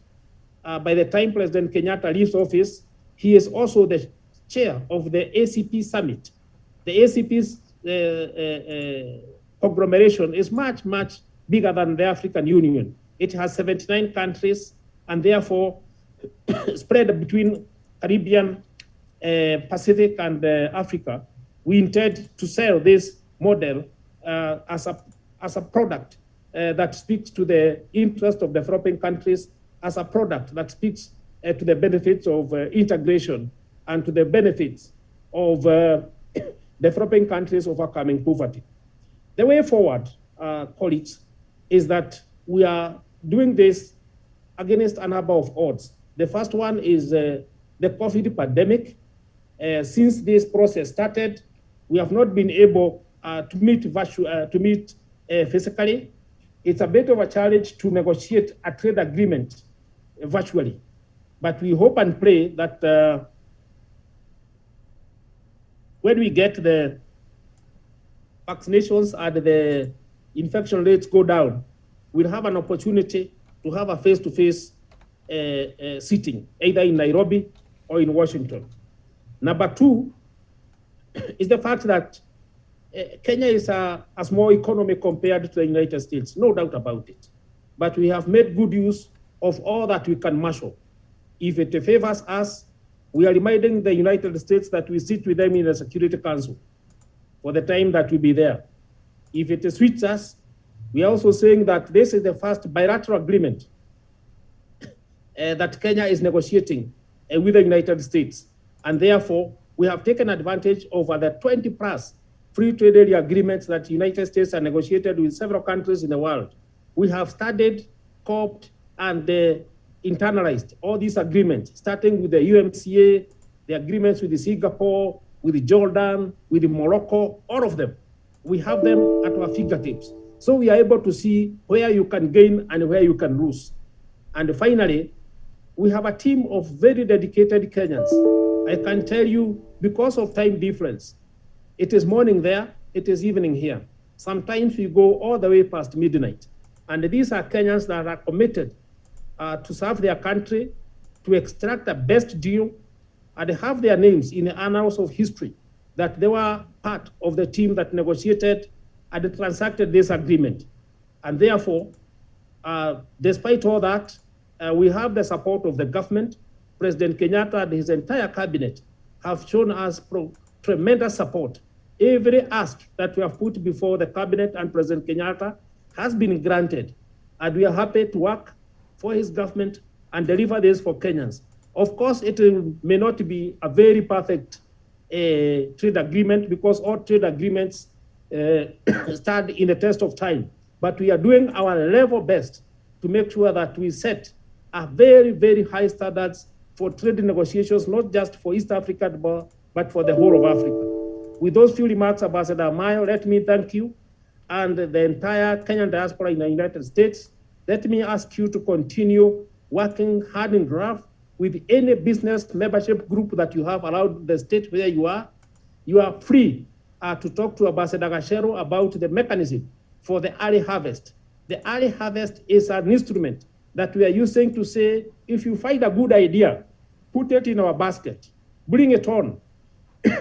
by the time President Kenyatta leaves office, he is also the chair of the ACP Summit. The ACP's conglomeration is much, much bigger than the African Union. It has 79 countries, and therefore spread between Caribbean, Pacific, and Africa. We intend to sell this model as a product that speaks to the interest of developing countries, as a product that speaks to the benefits of integration and to the benefits of developing countries overcoming poverty. The way forward, colleagues, is that we are doing this against a number of odds. The first one is the COVID pandemic. Since this process started, we have not been able to meet physically. It's a bit of a challenge to negotiate a trade agreement virtually. But we hope and pray that when we get the vaccinations and the infection rates go down, we'll have an opportunity to have a face-to-face sitting, either in Nairobi or in Washington. Number two is the fact that Kenya is a small economy compared to the United States, no doubt about it. But we have made good use of all that we can marshal. If it favors us, we are reminding the United States that we sit with them in the Security Council for the time that we'll be there. If it suits us, we are also saying that this is the first bilateral agreement that Kenya is negotiating with the United States. And therefore, we have taken advantage of the 20+ free trade area agreements that the United States have negotiated with several countries in the world. We have studied, coped, and internalized all these agreements, starting with the UMCA, the agreements with Singapore, with Jordan, with Morocco, all of them. We have them at our fingertips. So we are able to see where you can gain and where you can lose. And finally, we have a team of very dedicated Kenyans. I can tell you, because of time difference, it is morning there, it is evening here. Sometimes we go all the way past midnight. And these are Kenyans that are committed to serve their country, to extract the best deal, and have their names in the annals of history, that they were part of the team that negotiated and transacted this agreement. And therefore, despite all that, we have the support of the government. President Kenyatta and his entire cabinet have shown us tremendous support. Every ask that we have put before the cabinet and President Kenyatta has been granted. And we are happy to work for his government and deliver this for Kenyans. Of course, it may not be a very perfect trade agreement, because all trade agreements stand in the test of time. But we are doing our level best to make sure that we set a very, very high standards for trade negotiations, not just for East Africa, but for the whole of Africa. With those few remarks, Ambassador Mayo, let me thank you and the entire Kenyan diaspora in the United States. Let me ask you to continue working hand in glove with any business membership group that you have around the state where you are. You are free to talk to Ambassador Gashero about the mechanism for the early harvest. The early harvest is an instrument that we are using to say, if you find a good idea, put it in our basket, bring it on.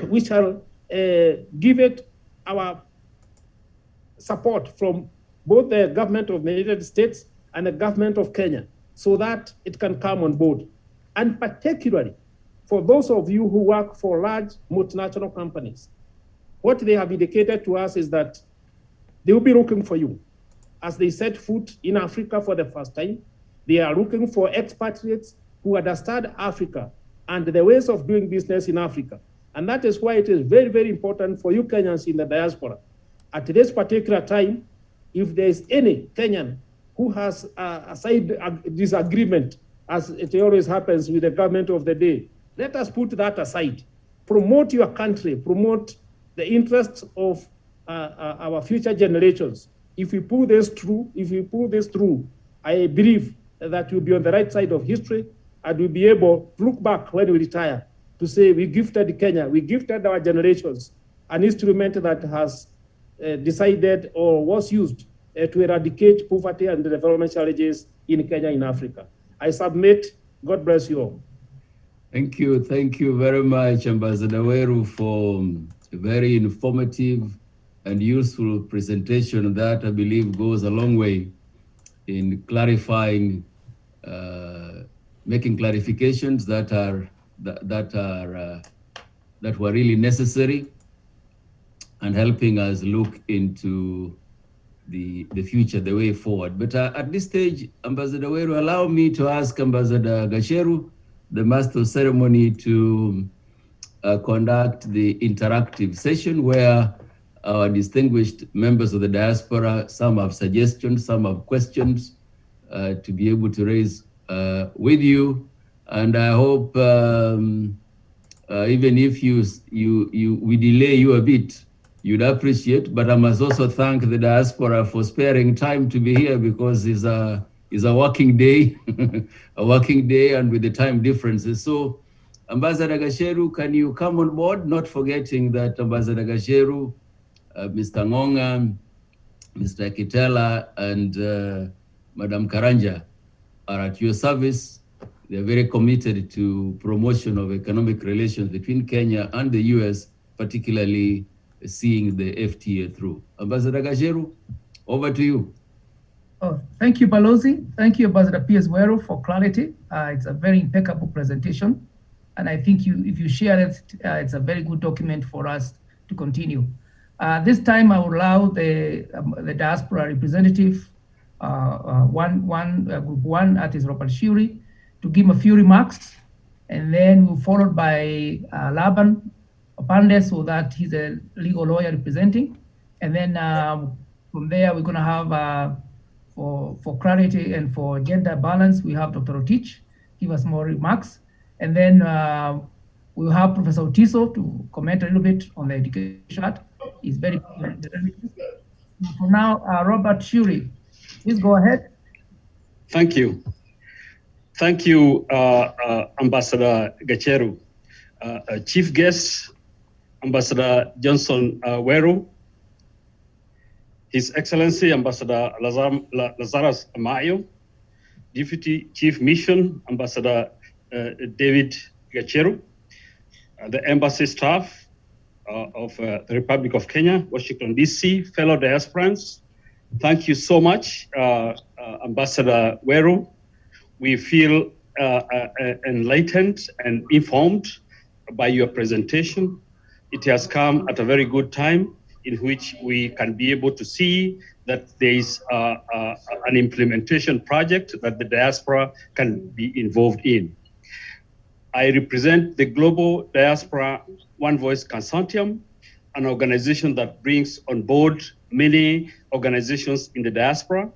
We shall give it our support from both the government of the United States and the government of Kenya, so that it can come on board. And particularly for those of you who work for large multinational companies, what they have indicated to us is that they will be looking for you. As they set foot in Africa for the first time, they are looking for expatriates who understand Africa and the ways of doing business in Africa. And that is why it is very, very important for you Kenyans in the diaspora. At this particular time, if there is any Kenyan who has a side disagreement, as it always happens with the government of the day, let us put that aside. Promote your country, promote the interests of our future generations. If we pull this through, I believe that we'll be on the right side of history, and we'll be able to look back when we retire to say we gifted Kenya, we gifted our generations an instrument that has decided or was used to eradicate poverty and development challenges in Kenya, in Africa. I submit God bless you all. Thank you very much, Ambassador Weru, for a very informative and useful presentation that I believe goes a long way in clarifying, making clarifications that were really necessary, and helping us look into the future, the way forward. But at this stage, Ambassador Weru, allow me to ask Ambassador Gacheru, the Master of Ceremony, to conduct the interactive session where our distinguished members of the diaspora, some have suggestions, some have questions to be able to raise with you. And I hope even if we delay you a bit, you'd appreciate, but I must also thank the diaspora for sparing time to be here, because it's a working day, a working day, and with the time differences. So, Ambassador Gacheru, can you come on board? Not forgetting that Ambassador Gacheru, Mr. Ngonga, Mr. Kitela, and Madam Karanja are at your service. They're very committed to promotion of economic relations between Kenya and the US, particularly seeing the FTA through. Ambassador Gacheru, over to you. Oh, thank you, Balozi. Thank you, Ambassador Piers Weru, for clarity. It's a very impeccable presentation. And I think if you share it, it's a very good document for us to continue. This time I will allow the diaspora representative, group one, that is Robert Shuri, to give a few remarks, and then we'll followed by Laban Opande, so that he's a legal lawyer representing. And then from there, we're gonna have, for clarity and for gender balance, we have Dr. Otich give us more remarks. And then we'll have Professor Otiso to comment a little bit on the education chart. He's very for now, Robert Shuri, please go ahead. Thank you. Thank you, Ambassador Gacheru. Chief guest, Ambassador Johnson Weru, His Excellency Ambassador Lazarus Amayo, Deputy Chief Mission Ambassador David Gacheru, the embassy staff of the Republic of Kenya, Washington, D.C., fellow diasporans. Thank you so much, Ambassador Weru. We feel enlightened and informed by your presentation. It has come at a very good time in which we can be able to see that there is an implementation project that the diaspora can be involved in. I represent the Global Diaspora One Voice Consortium, an organization that brings on board many organizations in the diaspora,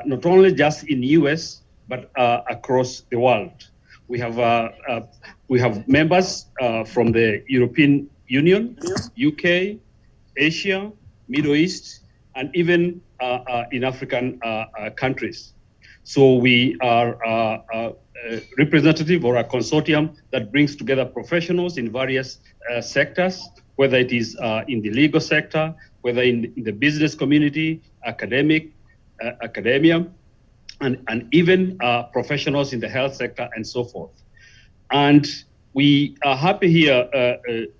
not only just in the US, but across the world. We have members from the European Union, UK, Asia, Middle East, and even in African countries. So we are representative or a consortium that brings together professionals in various sectors, whether it is in the legal sector, whether in the business community, academia, and even professionals in the health sector and so forth. And we are happy here,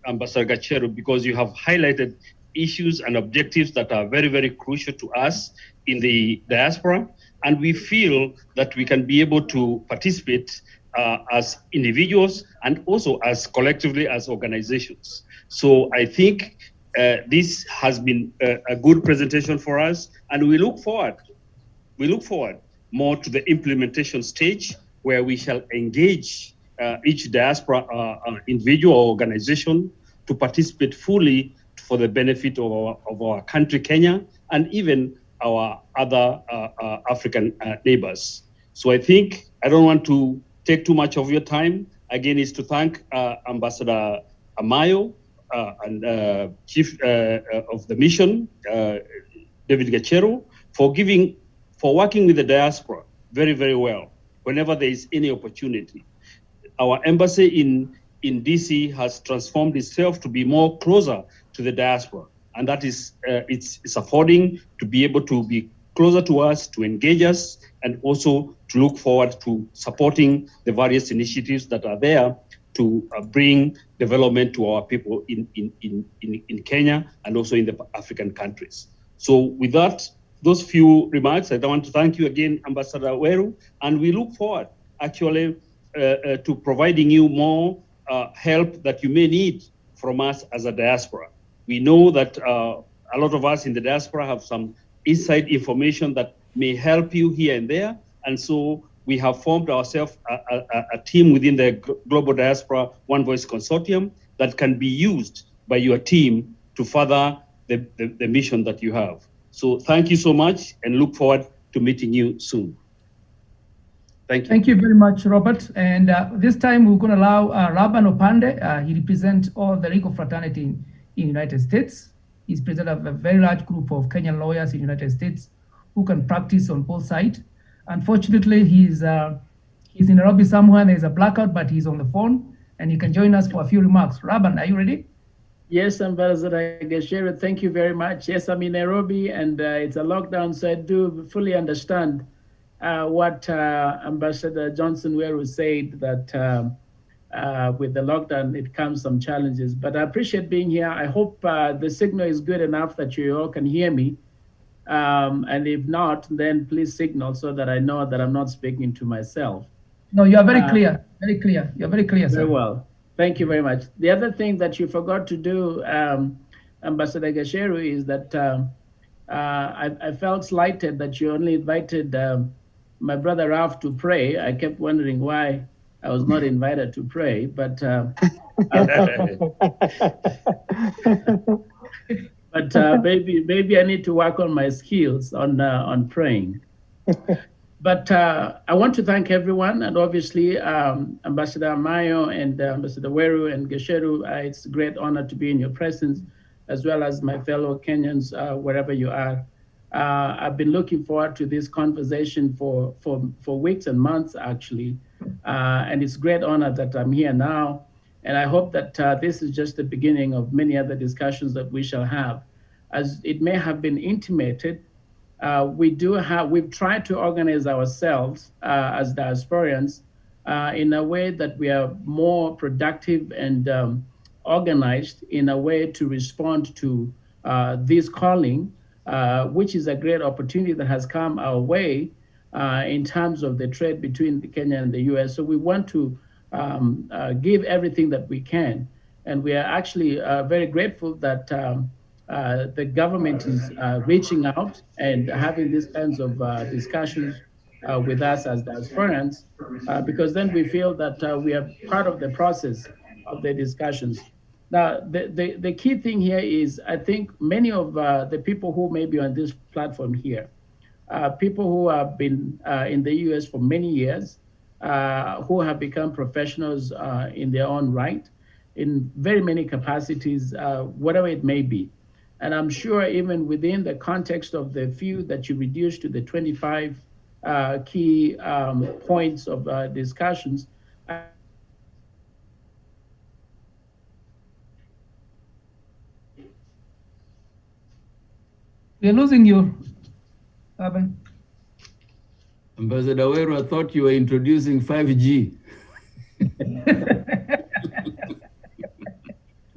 Ambassador Gacheru, because you have highlighted issues and objectives that are very, very crucial to us in the diaspora. And we feel that we can be able to participate as individuals and also as collectively as organizations. So I think this has been a good presentation for us, and we look forward more to the implementation stage, where we shall engage each diaspora individual or organization to participate fully for the benefit of our country, Kenya, and even our other African neighbors. So I think I don't want to take too much of your time. Again, is to thank Ambassador Amayo and Chief of the Mission, David Gacheru, for working with the diaspora very, very well whenever there is any opportunity. Our embassy in DC has transformed itself to be closer to the diaspora, and that is it's affording to be able to be closer to us, to engage us, and also to look forward to supporting the various initiatives that are there to bring development to our people in Kenya and also in the African countries. So with that, those few remarks, I want to thank you again, Ambassador Weru, and we look forward actually to providing you more help that you may need from us as a diaspora. We know that a lot of us in the diaspora have some inside information that may help you here and there, and so we have formed ourselves a team within the Global Diaspora One Voice Consortium that can be used by your team to further the mission that you have. So thank you so much and look forward to meeting you soon. Thank you. Thank you very much, Robert. And this time we're going to allow Laban Opande. He represents all the legal fraternity in the United States. He's president of a very large group of Kenyan lawyers in the United States who can practice on both sides. Unfortunately, he's in Nairobi somewhere. There's a blackout, but he's on the phone and he can join us for a few remarks. Laban, are you ready? Yes, Ambassador Gacheru, thank you very much. Yes, I'm in Nairobi and it's a lockdown, so I do fully understand what Ambassador Johnson Weru said, that with the lockdown, it comes some challenges. But I appreciate being here. I hope the signal is good enough that you all can hear me. And if not, then please signal so that I know that I'm not speaking to myself. No, you are very clear, very clear. You're very clear, sir. Very well. Thank you very much. The other thing that you forgot to do, Ambassador Gacheru, is that I felt slighted that you only invited my brother Ralph to pray. I kept wondering why I was not invited to pray, but maybe I need to work on my skills on praying. But I want to thank everyone, and obviously Ambassador Amayo and Ambassador Weru and Gacheru, it's a great honor to be in your presence, as well as my fellow Kenyans, wherever you are. I've been looking forward to this conversation for weeks and months, actually, and it's a great honor that I'm here now. And I hope that this is just the beginning of many other discussions that we shall have. As it may have been intimated, we've tried to organize ourselves as diasporians in a way that we are more productive and organized in a way to respond to this calling, which is a great opportunity that has come our way in terms of the trade between Kenya and the US. So we want to give everything that we can. And we are actually very grateful that the government is reaching out and having these kinds of discussions with us as diasporans, because then we feel that we are part of the process of the discussions. Now, the key thing here is, I think many of the people who may be on this platform here, people who have been in the US for many years, who have become professionals in their own right, in very many capacities, whatever it may be. And I'm sure even within the context of the few that you reduced to the 25 key points of discussions, we're losing you, Laban. Ambassador Weru, I thought you were introducing 5G.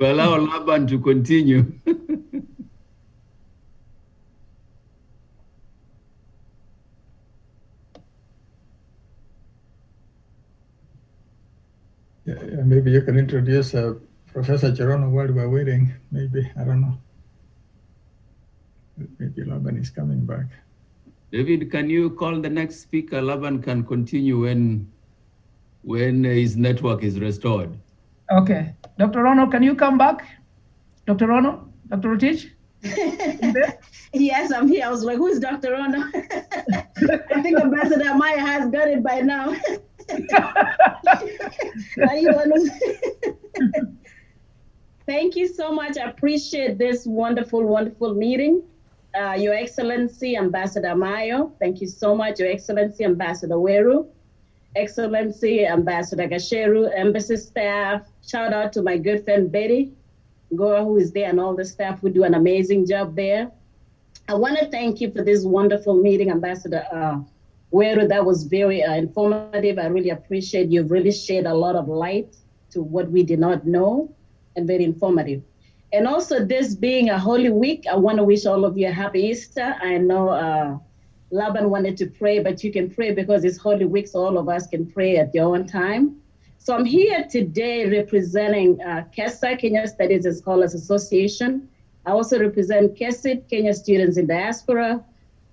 To allow Laban to continue. Yeah, maybe you can introduce Professor Gerono while we're waiting. Maybe, I don't know. Maybe Laban is coming back. David, can you call the next speaker? Laban can continue when his network is restored. Okay. Dr. Rono, can you come back? Dr. Rono? Dr. Rotich? Yes, I'm here. I was like, who's Dr. Rono? I think Ambassador Maya has got it by now. Thank you so much. I appreciate this wonderful, wonderful meeting. Your Excellency, Ambassador Mayo, thank you so much. Your Excellency, Ambassador Weru, Excellency, Ambassador Gacheru, embassy staff, shout out to my good friend Betty Goa, who is there, and all the staff who do an amazing job there. I want to thank you for this wonderful meeting, Ambassador Weru. That was very informative. I really appreciate you've really shed a lot of light to what we did not know, and very informative. And also, this being a Holy Week, I want to wish all of you a happy Easter. I know Laban wanted to pray, but you can pray because it's Holy Week, so all of us can pray at your own time. So I'm here today representing KESA, Kenya Studies and Scholars Association. I also represent KESIT, Kenya Students in Diaspora,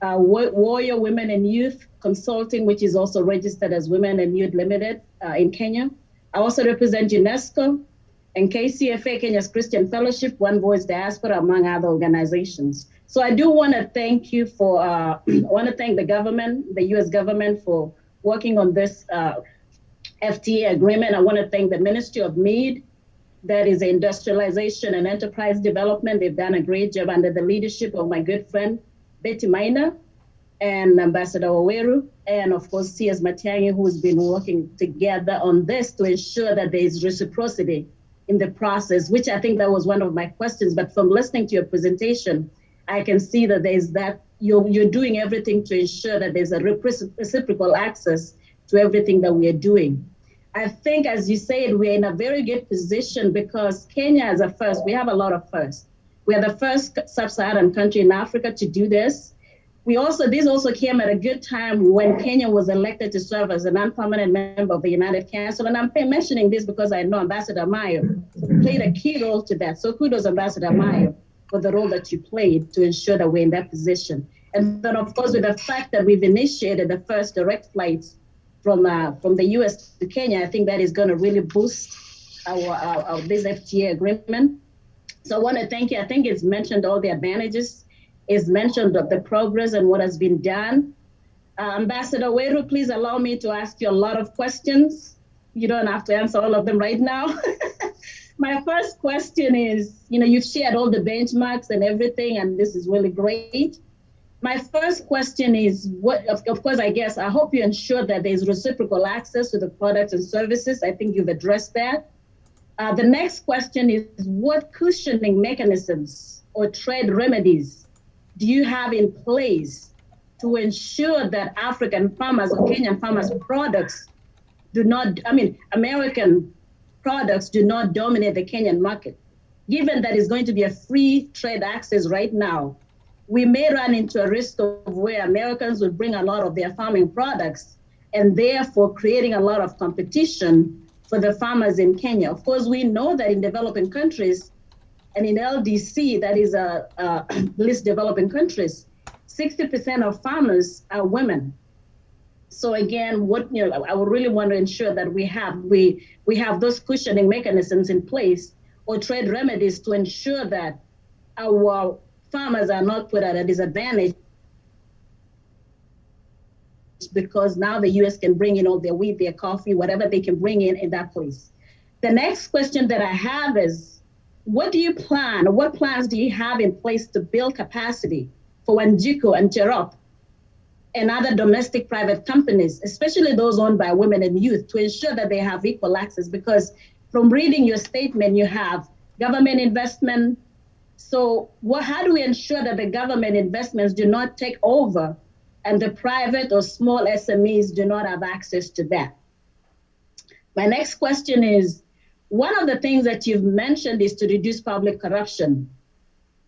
Warrior Women and Youth Consulting, which is also registered as Women and Youth Limited in Kenya. I also represent UNESCO and KCFA, Kenya's Christian Fellowship, One Voice Diaspora, among other organizations. So I do want to thank you for, I want to thank the government, the US government, for working on this FTA agreement. I want to thank the Ministry of MED, that is Industrialization and Enterprise Development. They've done a great job under the leadership of my good friend, Betty Maina, and Ambassador Oweru, and of course, C.S. Matiang'i, who's been working together on this to ensure that there is reciprocity in the process, which I think that was one of my questions. But from listening to your presentation, I can see that there's that you're doing everything to ensure that there's a reciprocal access to everything that we are doing. I think, as you said, we're in a very good position because Kenya is a first. We have a lot of firsts. We are the first sub-Saharan country in Africa to do this. This also came at a good time when Kenya was elected to serve as a non-permanent member of the United Council. And I'm mentioning this because I know Ambassador Mayo played a key role to that. So kudos, Ambassador Mayo, for the role that you played to ensure that we're in that position. And then, of course, with the fact that we've initiated the first direct flights from the US to Kenya, I think that is going to really boost our this FTA agreement. So I want to thank you. I think it's mentioned all the advantages. It's mentioned the progress and what has been done. Ambassador Weru, please allow me to ask you a lot of questions. You don't have to answer all of them right now. My first question is, you've shared all the benchmarks and everything, and this is really great. My first question is, of course, I hope you ensure that there's reciprocal access to the products and services. I think you've addressed that. The next question is, what cushioning mechanisms or trade remedies do you have in place to ensure that African farmers or Kenyan farmers' products American products do not dominate the Kenyan market? Given that it's going to be a free trade access right now, we may run into a risk of where Americans will bring a lot of their farming products and therefore creating a lot of competition for the farmers in Kenya. Of course, we know that in developing countries and in LDC, that is least developing countries, 60% of farmers are women. So again, I would really want to ensure that we have those cushioning mechanisms in place or trade remedies to ensure that our farmers are not put at a disadvantage because now the US can bring in all their wheat, their coffee, whatever they can bring in that place. The next question that I have is, what plans do you have in place to build capacity for Wanjiku and Cherop and other domestic private companies, especially those owned by women and youth, to ensure that they have equal access? Because from reading your statement, you have government investment. So how do we ensure that the government investments do not take over and the private or small SMEs do not have access to that? My next question is, one of the things that you've mentioned is to reduce public corruption.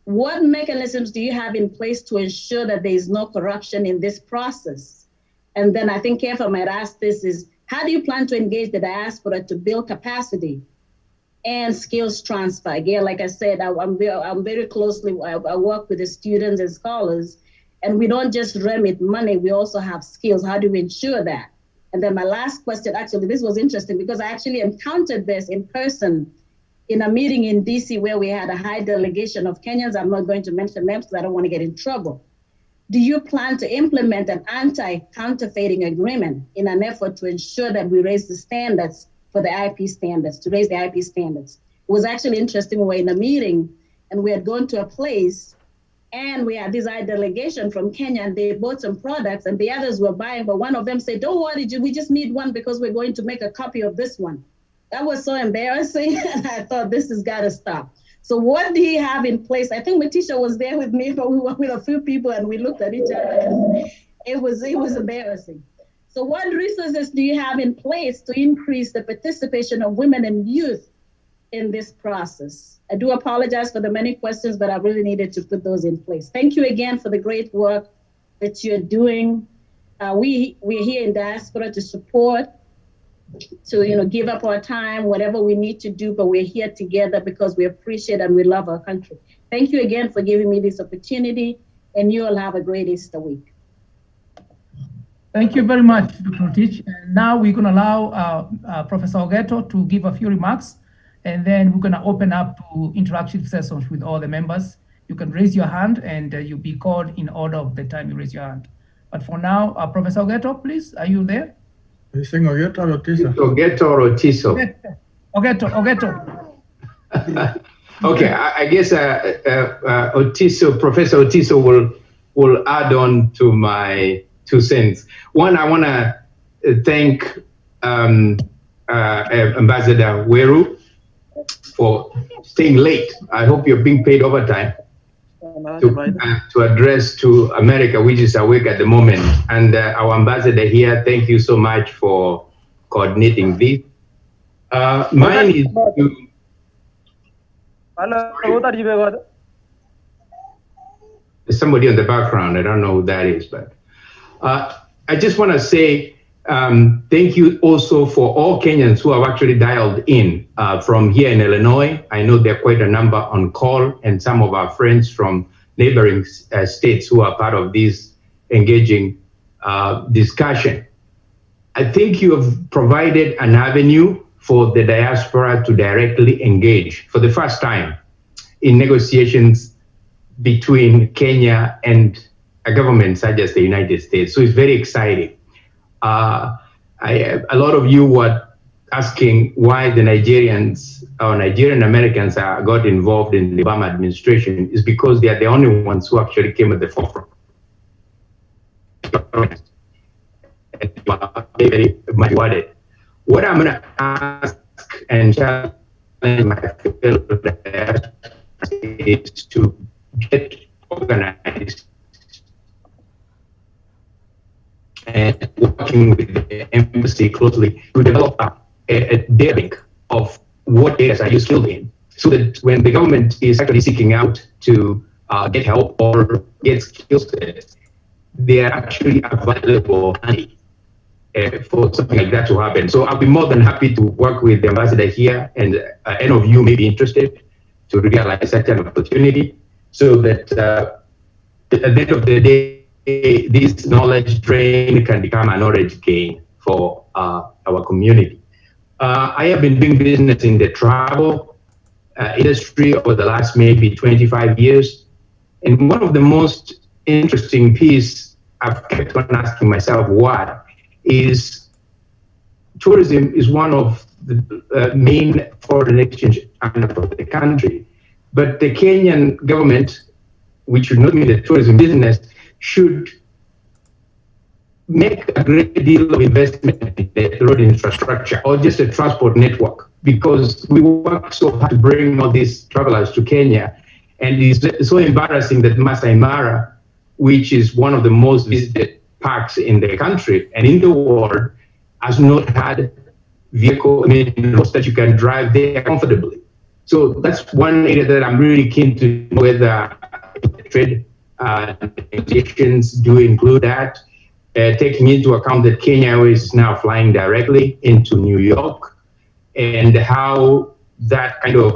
What mechanisms do you have in place to ensure that there is no corruption in this process? And then I think Kefa might ask this is, how do you plan to engage the diaspora to build capacity and skills transfer? Again, like I said, I'm very closely, I work with the students and scholars, and we don't just remit money, we also have skills. How do we ensure that? And then my last question, actually, this was interesting because I actually encountered this in person in a meeting in DC where we had a high delegation of Kenyans. I'm not going to mention names because I don't want to get in trouble. Do you plan to implement an anti-counterfeiting agreement in an effort to ensure that we raise the standards for the IP standards, to raise the IP standards? It was actually interesting. We were in a meeting and we had gone to a place and we had this delegation from Kenya and they bought some products and the others were buying, but one of them said, don't worry, we just need one because we're going to make a copy of this one. That was so embarrassing. And I thought this has got to stop. So what do you have in place? I think Matisha was there with me, but we were with a few people and we looked at each other and it was embarrassing. So what resources do you have in place to increase the participation of women and youth in this process? I do apologize for the many questions, but I really needed to put those in place. Thank you again for the great work that you're doing. We're here in diaspora to support, to give up our time, whatever we need to do, but we're here together because we appreciate and we love our country. Thank you again for giving me this opportunity, and you all have a great Easter week. Thank you very much, Dr. Teach. And now we're going to allow Professor Ogeto to give a few remarks, and then we're going to open up to interactive sessions with all the members. You can raise your hand, and you'll be called in order of the time you raise your hand. But for now, Professor Ogeto, please, are you there? You saying Ogeto or Otiso? Ogeto or Otiso? Ogeto. Okay, I guess Otiso, Professor Otiso will add on to my 2 cents. One, I want to thank Ambassador Weru for staying late. I hope you're being paid overtime to address to America, which is awake at the moment. And our ambassador here, thank you so much for coordinating this. Mine is to... There's somebody in the background. I don't know who that is, but I just want to say thank you also for all Kenyans who have actually dialed in from here in Illinois. I know there are quite a number on call, and some of our friends from neighboring states who are part of this engaging discussion. I think you have provided an avenue for the diaspora to directly engage for the first time in negotiations between Kenya and a government such as the United States. So it's very exciting. A lot of you were asking why the Nigerians or Nigerian Americans got involved in the Obama administration. Is because they are the only ones who actually came at the forefront. Very much wanted. What I'm going to ask and challenge my fellow is to get organized and working with the embassy closely to develop a database of what areas are you skilled in, so that when the government is actually seeking out to get help or get skills, they are actually available for something like that to happen. So I'll be more than happy to work with the ambassador here, and any of you may be interested to realize such an opportunity, so that at the end of the day, this knowledge drain can become a knowledge gain for our community. I have been doing business in the travel industry over the last maybe 25 years. And one of the most interesting pieces I've kept on asking myself why is tourism is one of the main foreign exchange earner for the country. But the Kenyan government, which should not be the tourism business, should make a great deal of investment in the road infrastructure or just a transport network, because we work so hard to bring all these travelers to Kenya. And it's so embarrassing that Masai Mara, which is one of the most visited parks in the country and in the world, has not had vehicle, roads that you can drive there comfortably. So that's one area that I'm really keen to know whether trade negotiations do include that, taking into account that Kenya Airways is now flying directly into New York, and how that kind of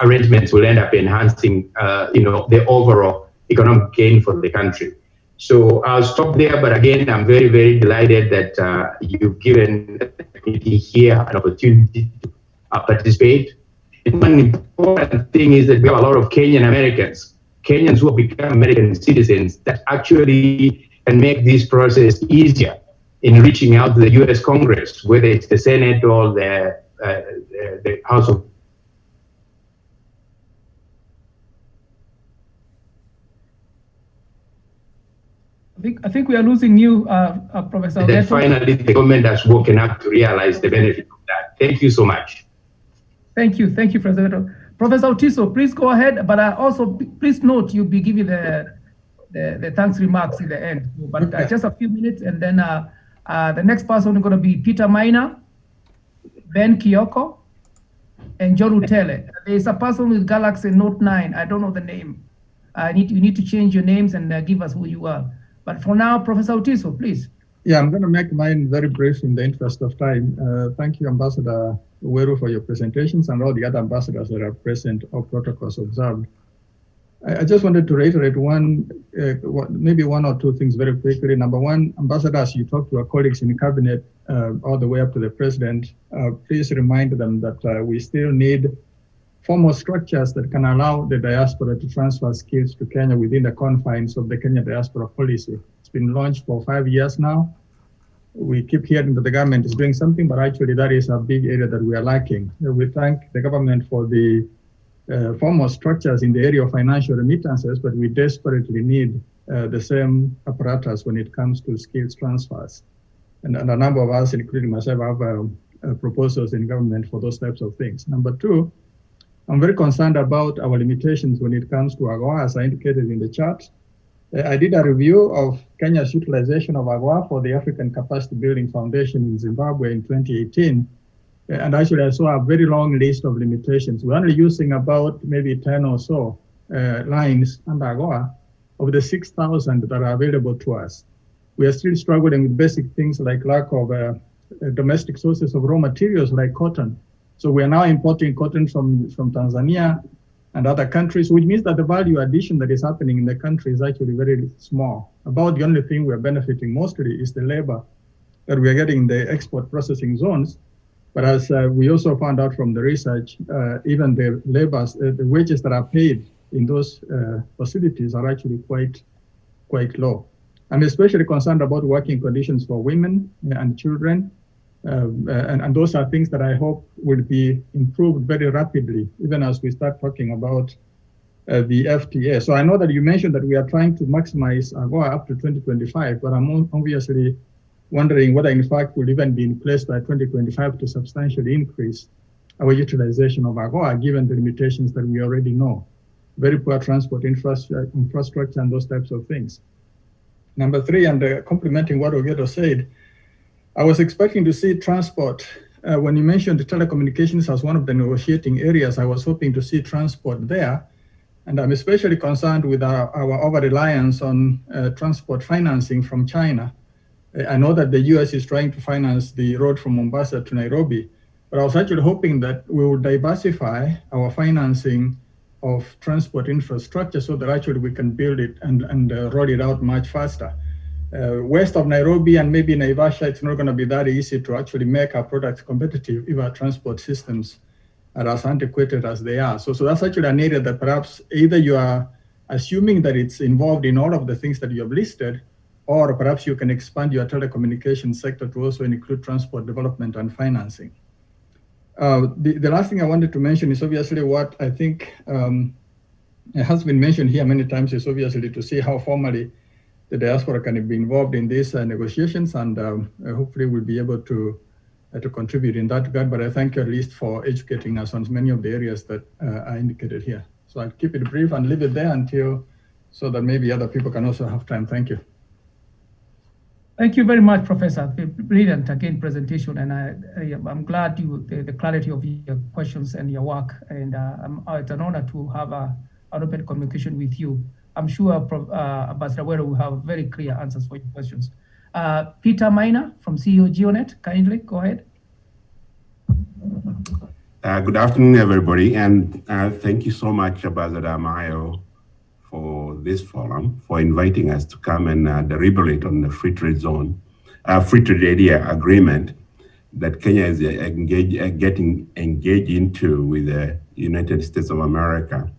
arrangements will end up enhancing, the overall economic gain for the country. So I'll stop there, but again, I'm very, very delighted that you've given the community here an opportunity to participate. And one important thing is that we have a lot of Kenyan Americans, Kenyans who have become American citizens, that actually can make this process easier in reaching out to the U.S. Congress, whether it's the Senate or the House of. I think we are losing you, Professor. And then finally, the government has woken up to realize the benefit of that. Thank you so much. Thank you, Professor. Professor Otiso, please go ahead, but also please note you'll be giving the thanks remarks in the end. But just a few minutes, and then the next person is going to be Peter Miner, Ben Kioko, and John Utele. There's a person with Galaxy Note 9. I don't know the name. You need to change your names and give us who you are. But for now, Professor Otiso, please. Yeah, I'm going to make mine very brief in the interest of time. Thank you, Ambassador Weru, for your presentations, and all the other ambassadors that are present, all protocols observed. I just wanted to reiterate maybe one or two things very quickly. Number one, ambassadors, you talk to our colleagues in the cabinet all the way up to the president, please remind them that we still need formal structures that can allow the diaspora to transfer skills to Kenya within the confines of the Kenya diaspora policy. It's been launched for 5 years now. We keep hearing that the government is doing something, but actually that is a big area that we are lacking. We thank the government for the formal structures in the area of financial remittances, but we desperately need the same apparatus when it comes to skills transfers. And a number of us, including myself, have proposals in government for those types of things. Number two, I'm very concerned about our limitations when it comes to AGOA, as I indicated in the chart. I did a review of Kenya's utilization of AGOA for the African Capacity Building Foundation in Zimbabwe in 2018. And actually, I saw a very long list of limitations. We're only using about maybe 10 or so lines under AGOA of the 6,000 that are available to us. We are still struggling with basic things like lack of domestic sources of raw materials like cotton. So we are now importing cotton from Tanzania and other countries, which means that the value addition that is happening in the country is actually very small. About the only thing we're benefiting mostly is the labor that we are getting in the export processing zones. But as we also found out from the research, even the labors, the wages that are paid in those facilities are actually quite low. I'm especially concerned about working conditions for women and children. And those are things that I hope will be improved very rapidly, even as we start talking about the FTA. So I know that you mentioned that we are trying to maximize AGOA up to 2025, but I'm obviously wondering whether in fact we'll even be in place by 2025 to substantially increase our utilization of AGOA, given the limitations that we already know. Very poor transport infrastructure and those types of things. Number three, and complementing what Ogedo said, I was expecting to see transport. When you mentioned telecommunications as one of the negotiating areas, I was hoping to see transport there. And I'm especially concerned with our over-reliance on transport financing from China. I know that the US is trying to finance the road from Mombasa to Nairobi, but I was actually hoping that we would diversify our financing of transport infrastructure so that actually we can build it and roll it out much faster. West of Nairobi and maybe Naivasha, it's not going to be that easy to actually make our products competitive if our transport systems are as antiquated as they are. So that's actually an area that perhaps either you are assuming that it's involved in all of the things that you have listed, or perhaps you can expand your telecommunications sector to also include transport development and financing. The last thing I wanted to mention is obviously what I think has been mentioned here many times is obviously to see how formally the diaspora can be involved in these negotiations, and hopefully we'll be able to contribute in that regard. But I thank you at least for educating us on many of the areas that are indicated here. So I'll keep it brief and leave it there so that maybe other people can also have time. Thank you. Thank you very much, Professor. Brilliant, again, presentation. And I'm glad the clarity of your questions and your work. And it's an honor to have an open communication with you. I'm sure Ambassador Weru will have very clear answers for your questions. Peter Miner from CEO GeoNet, kindly go ahead. Good afternoon, everybody. And thank you so much, Ambassador Mayo, for this forum, for inviting us to come and deliberate on the free trade area agreement that Kenya is getting engaged into with the United States of America.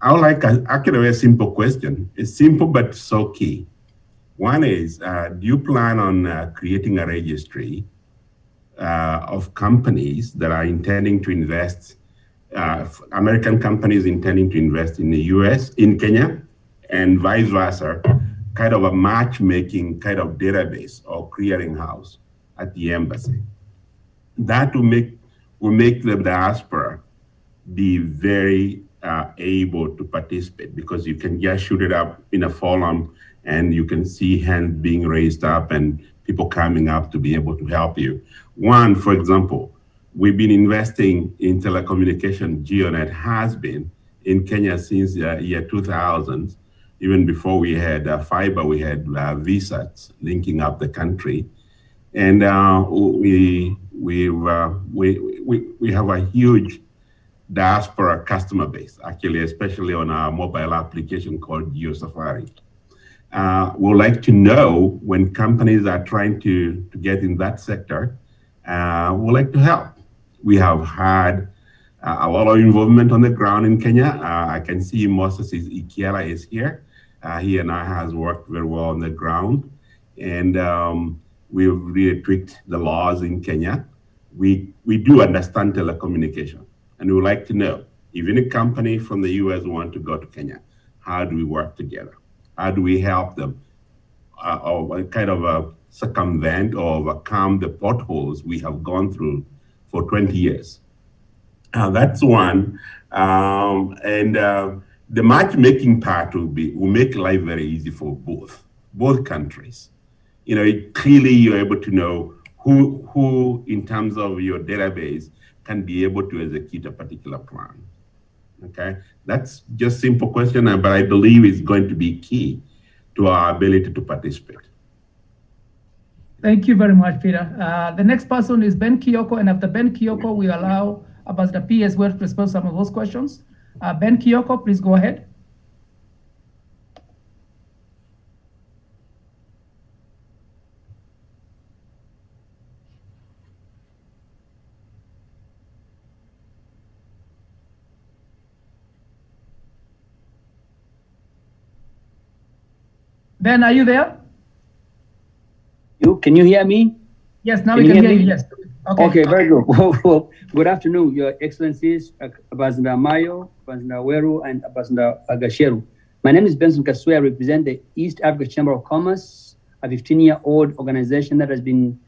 I would like actually a simple question. It's simple, but so key. One is, do you plan on creating a registry of companies that are intending to invest, American companies intending to invest in the US, in Kenya, and vice versa, kind of a matchmaking kind of database or clearinghouse at the embassy? That will make the diaspora be very able to participate, because you can just shoot it up in a forum and you can see hands being raised up and people coming up to be able to help you. One, for example, we've been investing in telecommunication. GeoNet has been in Kenya since year 2000. Even before we had fiber, we had VSATs linking up the country. And we have a huge diaspora customer base, actually, especially on our mobile application called GeoSafari. We'd like to know when companies are trying to get in that sector, we'd like to help. We have had a lot of involvement on the ground in Kenya. I can see Moses Ikiela is here. He and I has worked very well on the ground, and we've really tweaked the laws in Kenya. We do understand telecommunication, and we would like to know, if any company from the US want to go to Kenya, how do we work together? How do we help them or kind of circumvent or overcome the potholes we have gone through for 20 years? That's one. The matchmaking part will make life very easy for both countries. You know, clearly you're able to know who in terms of your database can be able to execute a particular plan. Okay, that's just simple question, but I believe it's going to be key to our ability to participate. Thank you very much, Peter. The next person is Ben Kioko, and after Ben Kioko, we allow Ambassador P as well to respond to some of those questions. Ben Kioko, please go ahead. Ben, are you there? Can you hear me? Yes, now we can hear you. Yes. Okay, very good. Well, good afternoon, Your Excellencies, Ambassador Mayo, Ambassador Weru, and Ambassador Gacheru. My name is Benson Kaswe. I represent the East Africa Chamber of Commerce, a 15-year-old organization that has been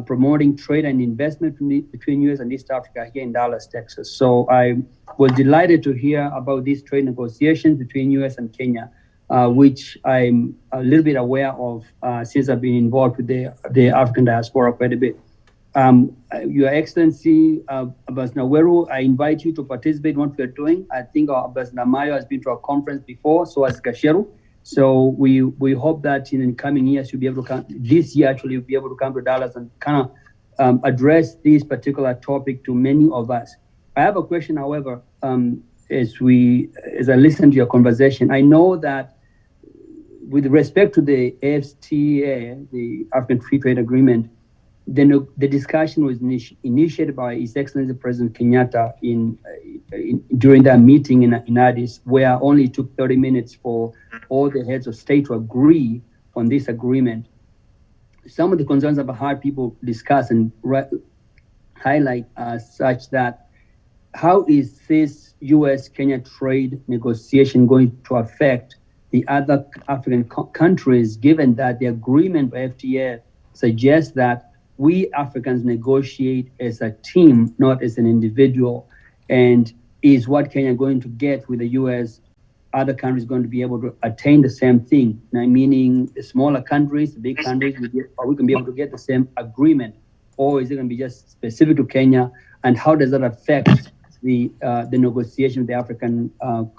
promoting trade and investment between US and East Africa here in Dallas, Texas. So I was delighted to hear about these trade negotiations between US and Kenya, which I'm a little bit aware of since I've been involved with the African diaspora quite a bit. Your Excellency, Ambassador Weru, I invite you to participate in what we're doing. I think our Ambassador Mayo has been to a conference before, so has Gacheru. So we hope that in the coming years, you'll be able to come, this year actually, you'll be able to come to Dallas and kind of address this particular topic to many of us. I have a question, however, as I listen to your conversation. I know that with respect to the AfCFTA, the African Free Trade Agreement, the discussion was initiated by His Excellency President Kenyatta during that meeting in Addis, where only it took 30 minutes for all the heads of state to agree on this agreement. Some of the concerns I've heard people discuss and highlight are such that, how is this US-Kenya trade negotiation going to affect the other African countries, given that the agreement by FTA suggests that we Africans negotiate as a team, not as an individual? And is what Kenya going to get with the US, other countries going to be able to attain the same thing? Now, meaning the smaller countries, the big countries, are we going to be able to get the same agreement? Or is it going to be just specific to Kenya? And how does that affect the negotiation with the African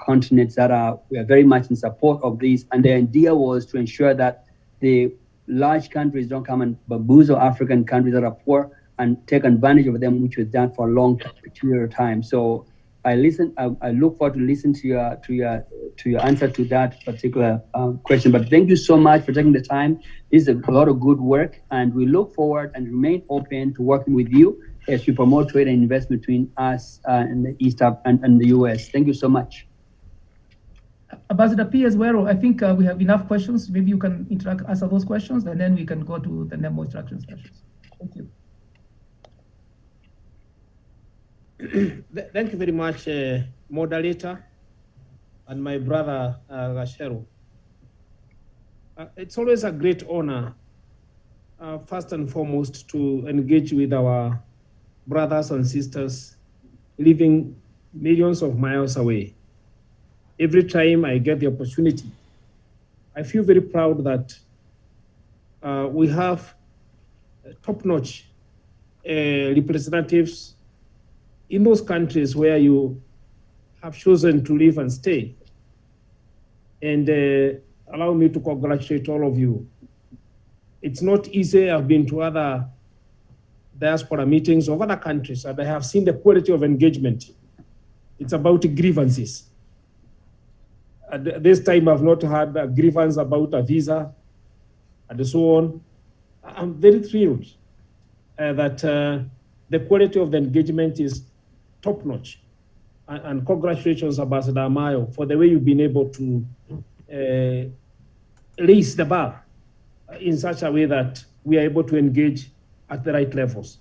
continents we are very much in support of this? And the idea was to ensure that the large countries don't come and bamboozle African countries that are poor and take advantage of them, which was done for a long period of time. So I look forward to listen to your answer to that particular question. But thank you so much for taking the time. This is a lot of good work, and we look forward and remain open to working with you as we promote trade and investment between us and the East and the US. Thank you so much. Ambassador P as well, I think we have enough questions. Maybe you can answer those questions, and then we can go to the NEMO instruction sessions. Thank you. Thank you very much, moderator, and my brother Gacheru. It's always a great honor, first and foremost, to engage with our brothers and sisters living millions of miles away. Every time I get the opportunity, I feel very proud that we have top-notch representatives in those countries where you have chosen to live and stay. And allow me to congratulate all of you. It's not easy. I've been to other diaspora meetings of other countries, and I have seen the quality of engagement. It's about grievances. At this time, I've not had a grievance about a visa and so on. I'm very thrilled that the quality of the engagement is top-notch. And congratulations, Ambassador Amayo, for the way you've been able to raise the bar in such a way that we are able to engage at the right levels.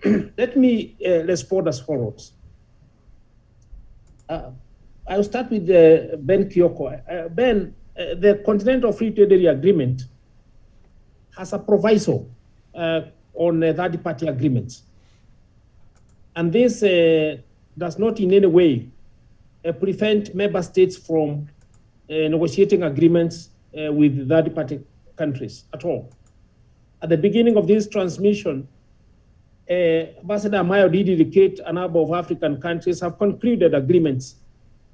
Let me respond as follows. I'll start with Ben Kioko. Ben, the Continental Free Trade Area Agreement has a proviso on third-party agreements. And this does not in any way prevent member states from negotiating agreements with third-party countries at all. At the beginning of this transmission, Ambassador Amayo did indicate a number of African countries have concluded agreements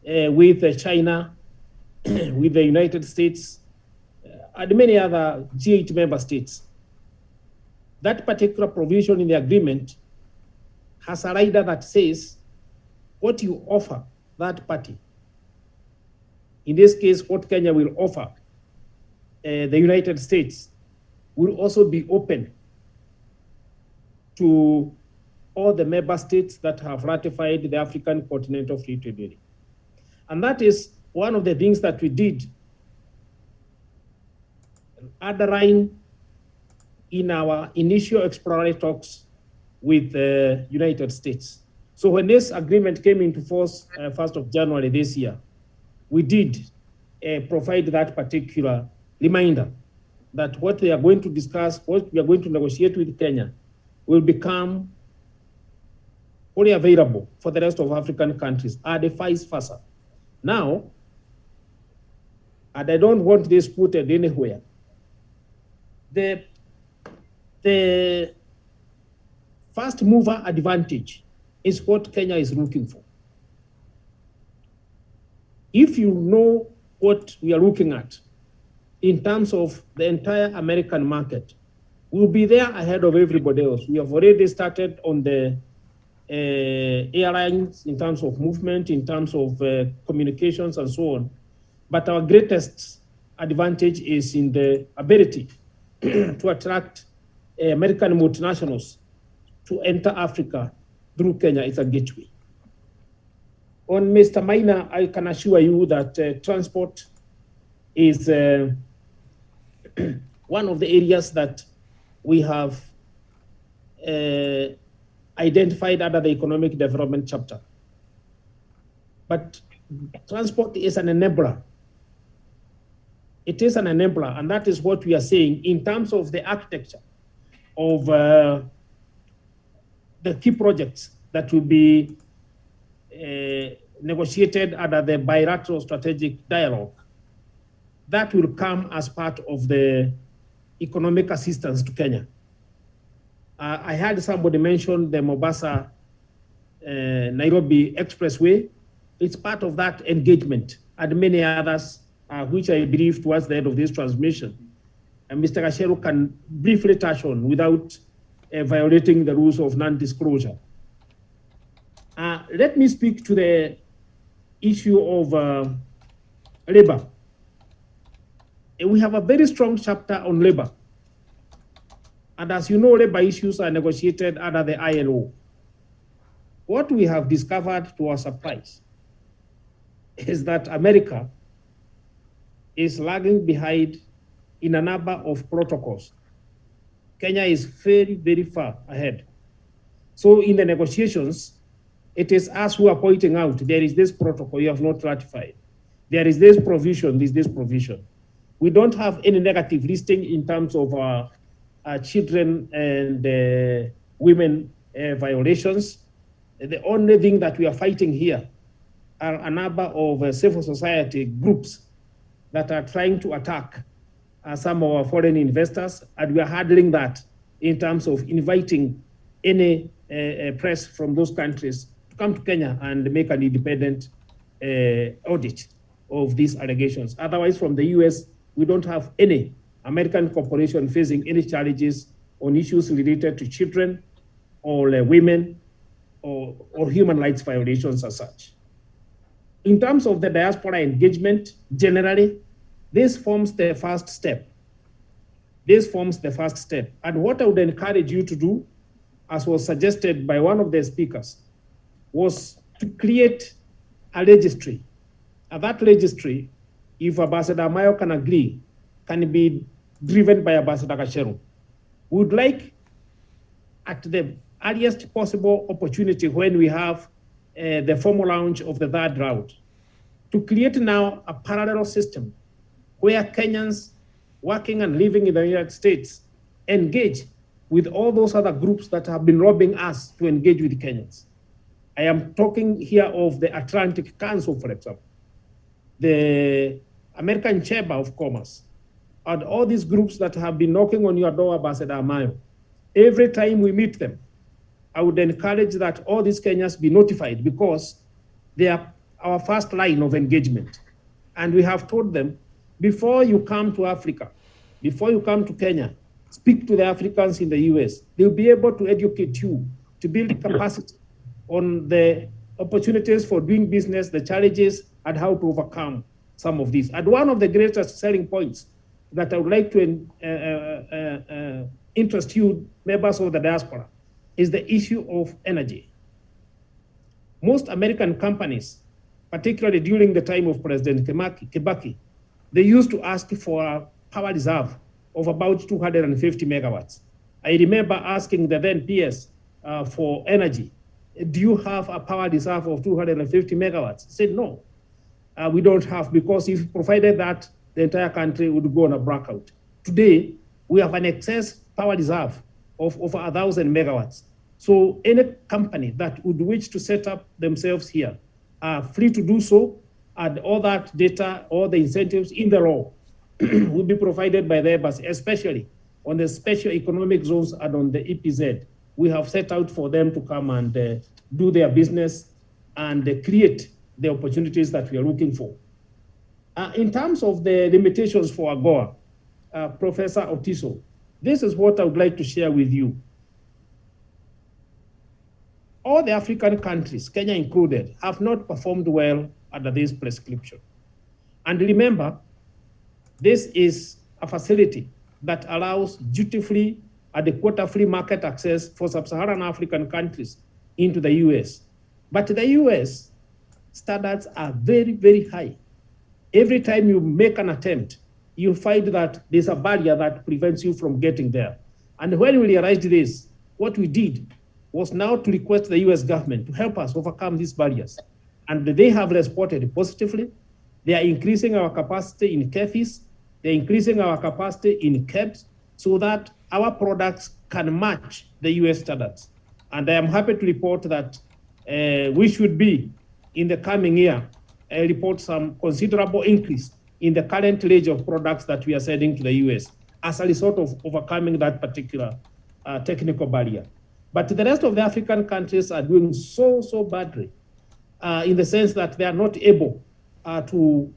with China, with the United States, and many other G8 member states. That particular provision in the agreement has a rider that says what you offer that party, in this case, what Kenya will offer the United States, will also be open to all the member states that have ratified the African Continental Free Trade Area. And that is one of the things that we did underline in our initial exploratory talks with the United States. So when this agreement came into force 1st of January this year, we did provide that particular reminder that what they are going to discuss, what we are going to negotiate with Kenya, will become fully available for the rest of African countries, and vice versa. Now, and I don't want this put anywhere, the first mover advantage is what Kenya is looking for. If you know what we are looking at in terms of the entire American market, we'll be there ahead of everybody else. We have already started on the airlines in terms of movement, in terms of communications and so on. But our greatest advantage is in the ability to attract American multinationals to enter Africa through Kenya. It's a gateway. On Mr. Maina, I can assure you that transport is one of the areas that we have identified under the economic development chapter. But transport is an enabler. It is an enabler, and that is what we are saying in terms of the architecture of the key projects that will be negotiated under the bilateral strategic dialogue. That will come as part of the economic assistance to Kenya. I heard somebody mention the Mombasa Nairobi Expressway. It's part of that engagement and many others, which I believe towards the end of this transmission, and Mr. Gasheru can briefly touch on without violating the rules of non-disclosure. Let me speak to the issue of labor. We have a very strong chapter on labor. And as you know, labor issues are negotiated under the ILO. What we have discovered to our surprise is that America is lagging behind in a number of protocols. Kenya is very, very far ahead. So in the negotiations, it is us who are pointing out there is this protocol you have not ratified. There is this provision, this provision. We don't have any negative listing in terms of children and women violations. The only thing that we are fighting here are a number of civil society groups that are trying to attack some of our foreign investors, and we are handling that in terms of inviting any press from those countries to come to Kenya and make an independent audit of these allegations. Otherwise, from the US, we don't have any American corporation facing any challenges on issues related to children or women or human rights violations as such. In terms of the diaspora engagement, generally, this forms the first step. This forms the first step. And what I would encourage you to do, as was suggested by one of the speakers, was to create a registry. And that registry, if Ambassador Mayo can agree, can be driven by Ambassador Gacheru. We would like, at the earliest possible opportunity when we have the formal launch of the third round, to create now a parallel system where Kenyans working and living in the United States engage with all those other groups that have been lobbying us to engage with Kenyans. I am talking here of the Atlantic Council, for example, the American Chamber of Commerce, and all these groups that have been knocking on your door, Ambassador Mayo. Every time we meet them, I would encourage that all these Kenyans be notified, because they are our first line of engagement. And we have told them, before you come to Africa, before you come to Kenya, speak to the Africans in the US. They'll be able to educate you, to build capacity on the opportunities for doing business, the challenges, and how to overcome some of these. And one of the greatest selling points that I would like to interest you, members of the diaspora, is the issue of energy. Most American companies, particularly during the time of President Kibaki, they used to ask for a power reserve of about 250 megawatts. I remember asking the then PS for energy, do you have a power reserve of 250 megawatts? He said, no, we don't have, because if provided that, the entire country would go on a blackout. Today, we have an excess power reserve of over 1,000 megawatts. So any company that would wish to set up themselves here are free to do so, and all that data, all the incentives in the law will be provided by the embassy, especially on the special economic zones and on the EPZ. We have set out for them to come and do their business and create the opportunities that we are looking for. In terms of the limitations for AGOA, Professor Otiso, this is what I would like to share with you. All the African countries, Kenya included, have not performed well under this prescription. And remember, this is a facility that allows duty-free and quota-free market access for sub-Saharan African countries into the US. But the US standards are very, very high. Every time you make an attempt, you find that there's a barrier that prevents you from getting there. And when we realized this, what we did was now to request the US government to help us overcome these barriers. And they have responded positively. They are increasing our capacity in KEFIs, they're increasing our capacity in KEBs, so that our products can match the US standards. And I am happy to report that we should be, in the coming year, report some considerable increase in the current range of products that we are sending to the US as a result of overcoming that particular technical barrier. But the rest of the African countries are doing so badly in the sense that they are not able to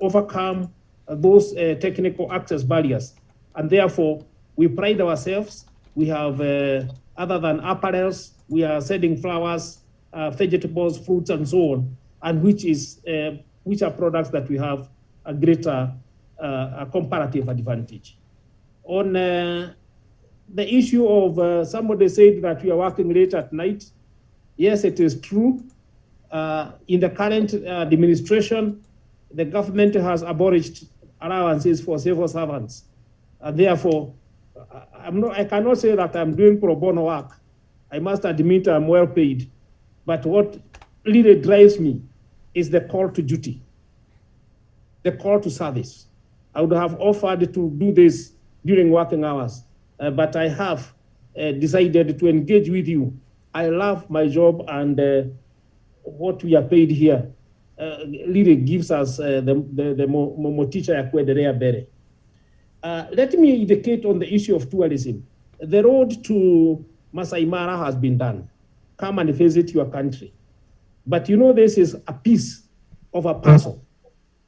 overcome those technical access barriers. And therefore, we pride ourselves. We have, other than apparels, we are sending flowers, vegetables, fruits, and so on, and which are products that we have a greater comparative advantage. On the issue of somebody said that we are working late at night. Yes, it is true. In the current administration, the government has abolished allowances for civil servants. Therefore, I cannot say that I'm doing pro bono work. I must admit I'm well paid. But what really drives me is the call to duty, the call to service. I would have offered to do this during working hours, but I have decided to engage with you I love my job, and what we are paid here really gives us the motisha ya kuendelea mbele. Let me indicate on the issue of tourism. The road to Masai Mara has been done. Come and visit your country. But you know, this is a piece of a puzzle.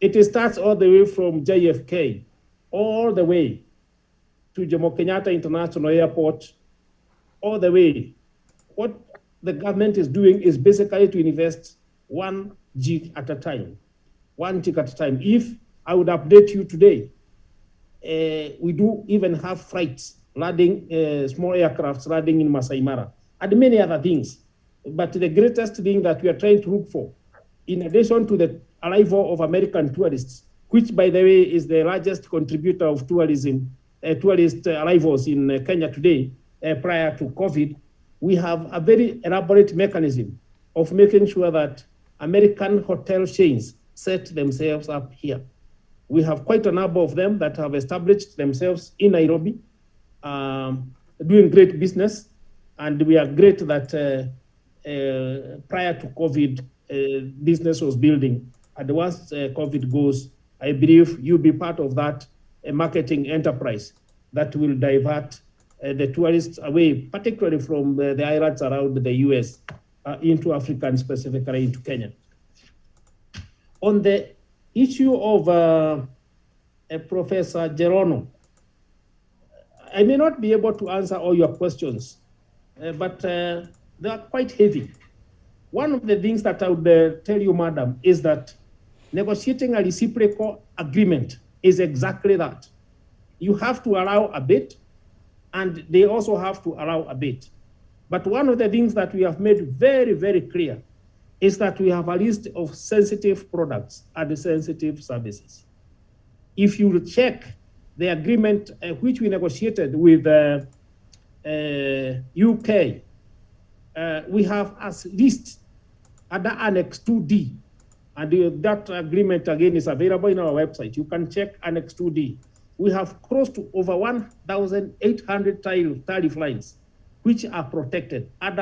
It starts all the way from JFK, all the way to Jomo Kenyatta International Airport, all the way. What the government is doing is basically to invest 1 gig at a time, 1 gig at a time. If I would update you today, we do even have flights landing, small aircrafts landing in Masai Mara, and many other things. But the greatest thing that we are trying to look for, in addition to the arrival of American tourists, which, by the way, is the largest contributor of tourism, tourist arrivals in Kenya today, prior to COVID, we have a very elaborate mechanism of making sure that American hotel chains set themselves up here. We have quite a number of them that have established themselves in Nairobi, doing great business, and we are great that prior to COVID, business was building. And once COVID goes, I believe you'll be part of that marketing enterprise that will divert the tourists away, particularly from the islands around the US, into Africa and specifically into Kenya. On the issue of Professor Gerono, I may not be able to answer all your questions, but they are quite heavy. One of the things that I would tell you, madam, is that negotiating a reciprocal agreement is exactly that. You have to allow a bit, and they also have to allow a bit. But one of the things that we have made very, very clear is that we have a list of sensitive products and sensitive services. If you check the agreement which we negotiated with UK, we have a list under Annex 2D, and that agreement again is available in our website. You can check Annex 2D. We have close to over 1,800 tariff lines which are protected. And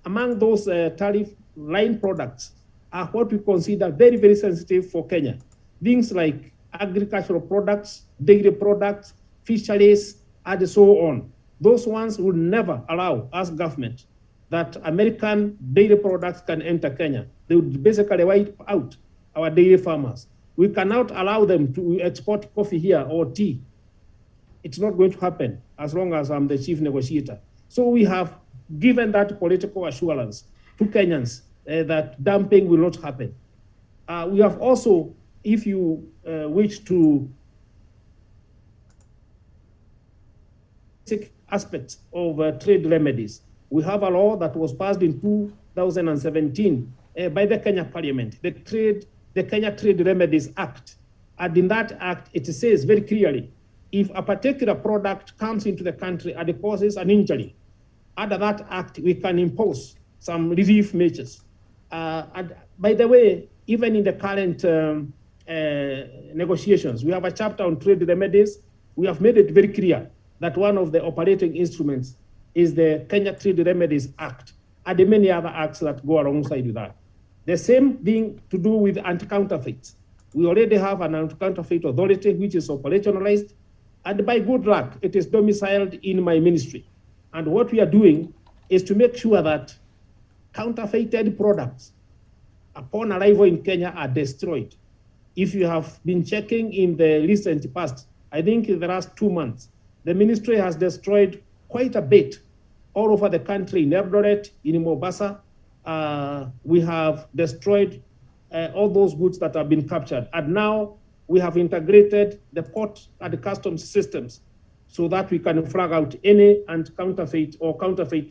among those tariff line products are what we consider very, very sensitive for Kenya. Things like agricultural products, dairy products, fisheries, and so on. Those ones will never allow us government that American dairy products can enter Kenya. They would basically wipe out our dairy farmers. We cannot allow them to export coffee here or tea. It's not going to happen as long as I'm the chief negotiator. So we have given that political assurance to Kenyans that dumping will not happen. We have also, if you wish to basic aspects of trade remedies, we have a law that was passed in 2017 by the Kenya Parliament, the Kenya Trade Remedies Act. And in that act, it says very clearly, if a particular product comes into the country and it causes an injury, under that act, we can impose some relief measures. And by the way, even in the current negotiations, we have a chapter on trade remedies. We have made it very clear that one of the operating instruments is the Kenya Trade Remedies Act and the many other acts that go alongside with that. The same thing to do with anti-counterfeits. We already have an anti-counterfeit authority which is operationalized, and by good luck, it is domiciled in my ministry. And what we are doing is to make sure that counterfeited products upon arrival in Kenya are destroyed. If you have been checking in the recent past, I think in the last 2 months, the ministry has destroyed quite a bit all over the country, in Eldoret, in Mombasa. We have destroyed all those goods that have been captured. And now we have integrated the port and the customs systems so that we can flag out any counterfeit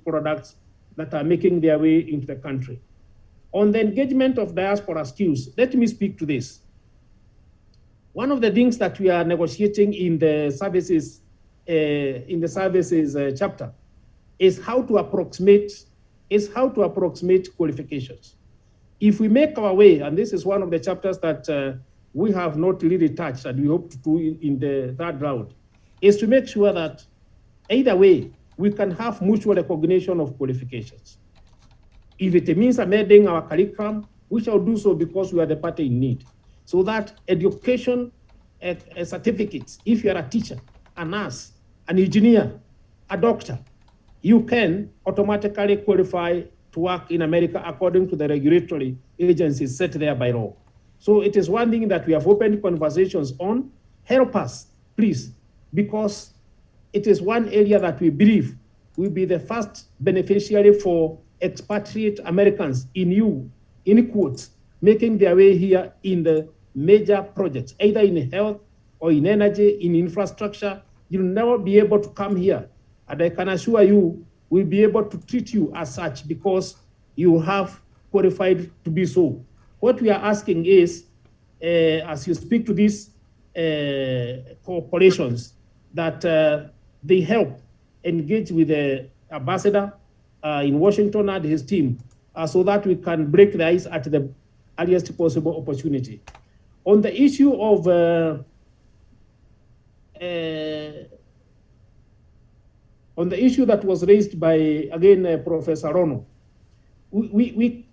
products that are making their way into the country. On the engagement of diaspora skills, let me speak to this. One of the things that we are negotiating in the services chapter is how to approximate qualifications. If we make our way, and this is one of the chapters that we have not really touched and we hope to do in the third round, is to make sure that either way we can have mutual recognition of qualifications. If it means amending our curriculum, we shall do so because we are the party in need. So that education certificates, if you are a teacher, a nurse, an engineer, a doctor, you can automatically qualify to work in America according to the regulatory agencies set there by law. So it is one thing that we have opened conversations on. Help us, please, because it is one area that we believe will be the first beneficiary for expatriate Americans in quotes, making their way here in the major projects, either in health or in energy, in infrastructure. You'll never be able to come here. And I can assure you, we'll be able to treat you as such because you have qualified to be so. What we are asking is, as you speak to these corporations, that they help engage with the ambassador in Washington and his team so that we can break the ice at the earliest possible opportunity. On the issue of on the issue that was raised by, again, Professor Rono, we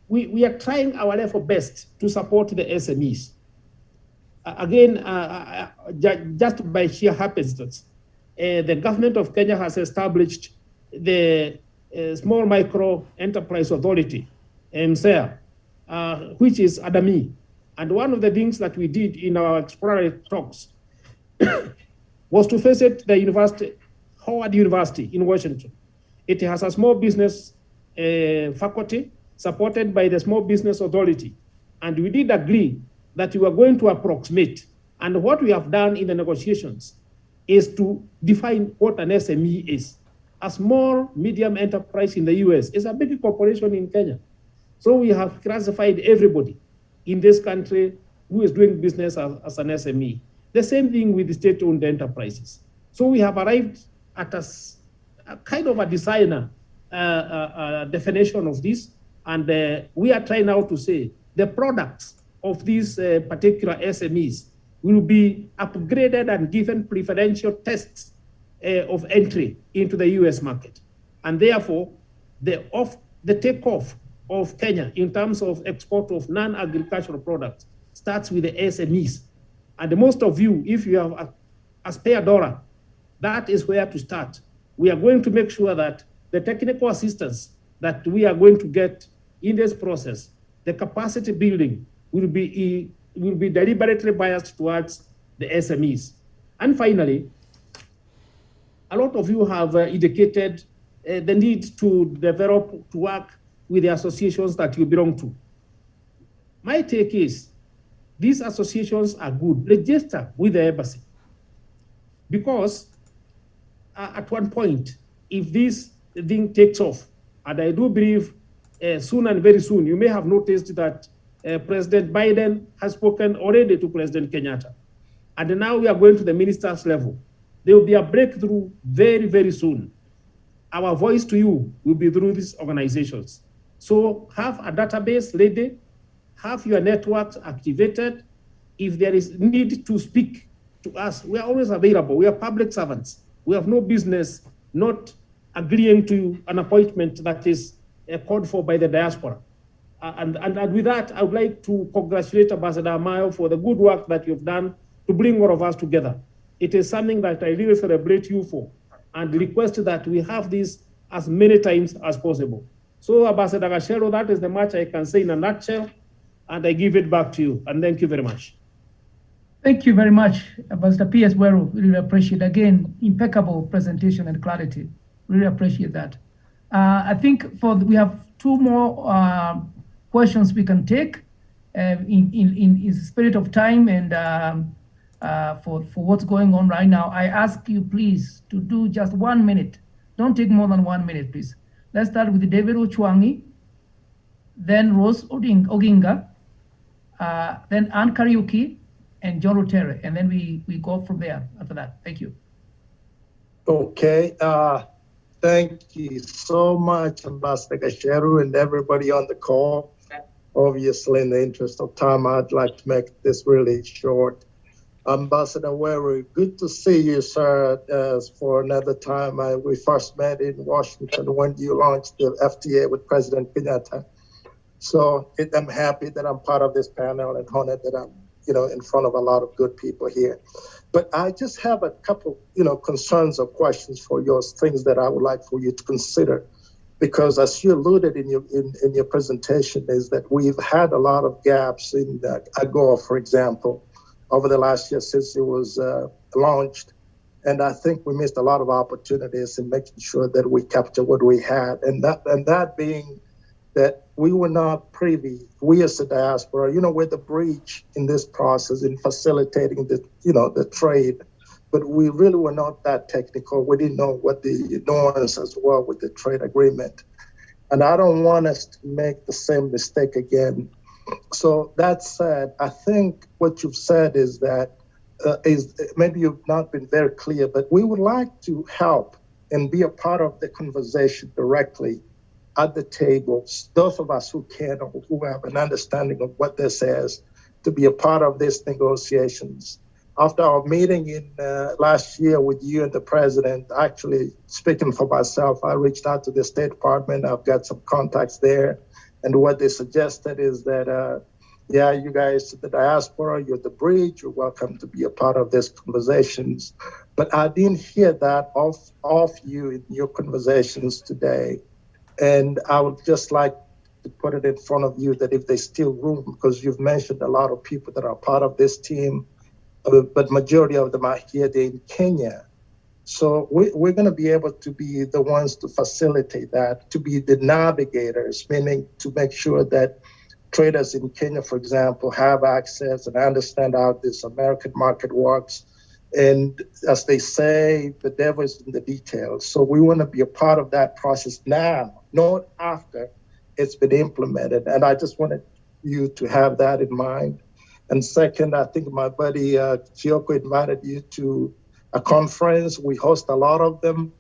are trying our level best to support the SMEs. Just by sheer happenstance, the government of Kenya has established the Small Micro Enterprise Authority, MSEA, which is ADAMI. And one of the things that we did in our exploratory talks was to visit the university, Howard University in Washington. It has a small business faculty supported by the Small Business Authority. And we did agree that we were going to approximate. And what we have done in the negotiations is to define what an SME is. A small, medium enterprise in the US is a big corporation in Kenya. So we have classified everybody in this country who is doing business as an SME. The same thing with the state-owned enterprises. So we have arrived at a kind of a designer definition of this, and we are trying now to say the products of these particular SMEs will be upgraded and given preferential tests of entry into the US market. And therefore, the takeoff of Kenya in terms of export of non-agricultural products starts with the SMEs. And most of you, if you have a spare dollar, that is where to start. We are going to make sure that the technical assistance that we are going to get in this process, the capacity building will be deliberately biased towards the SMEs. And finally, a lot of you have indicated the need to develop, to work with the associations that you belong to. My take is, these associations are good. Register with the embassy. Because at one point, if this thing takes off, and I do believe soon and very soon, you may have noticed that President Biden has spoken already to President Kenyatta. And now we are going to the ministers level. There will be a breakthrough very, very soon. Our voice to you will be through these organizations. So have a database ready, have your networks activated. If there is need to speak to us, we are always available. We are public servants. We have no business not agreeing to an appointment that is called for by the diaspora. And with that, I would like to congratulate Ambassador Amayo for the good work that you've done to bring all of us together. It is something that I really celebrate you for and request that we have this as many times as possible. So, Ambassador Gashero, that is the much I can say in a nutshell, and I give it back to you. And thank you very much. Thank you very much, Ambassador P.S. Weru. Really appreciate, again, impeccable presentation and clarity. Really appreciate that. I think we have two more questions we can take in the spirit of time and for what's going on right now. I ask you, please, to do just 1 minute. Don't take more than 1 minute, please. Let's start with David Ochwangi, then Rose Oginga, then Ann Karuki, and John Rutere, and then we go from there after that. Thank you. Okay. Thank you so much, Ambassador Gasheru, and everybody on the call. Obviously, in the interest of time, I'd like to make this really short. Ambassador Weru, good to see you, sir, for another time. We first met in Washington when you launched the FTA with President Kenyatta. So I'm happy that I'm part of this panel and honored that I'm, in front of a lot of good people here. But I just have a couple, concerns or questions for you, things that I would like for you to consider. Because as you alluded in your presentation, is that we've had a lot of gaps in AGOA, for example, over the last year since it was launched. And I think we missed a lot of opportunities in making sure that we capture what we had. And that being that we were not privy, we as a diaspora, with the breach in this process in facilitating the trade, but we really were not that technical. We didn't know what the nuances were with the trade agreement. And I don't want us to make the same mistake again. So that said, I think what you've said is that maybe you've not been very clear, but we would like to help and be a part of the conversation directly at the tables, those of us who can or who have an understanding of what this is, to be a part of these negotiations. After our meeting in last year with you and the president, actually speaking for myself, I reached out to the State Department. I've got some contacts there. And what they suggested is that, you guys, the diaspora, you're the bridge, you're welcome to be a part of these conversations. But I didn't hear that off you in your conversations today. And I would just like to put it in front of you that if there's still room, because you've mentioned a lot of people that are part of this team, but majority of them are here, they're in Kenya. So we're going to be able to be the ones to facilitate that, to be the navigators, meaning to make sure that traders in Kenya, for example, have access and understand how this American market works. And as they say, the devil is in the details. So we want to be a part of that process now, not after it's been implemented. And I just wanted you to have that in mind. And second, I think my buddy Kyoko invited you to a conference. We host a lot of them.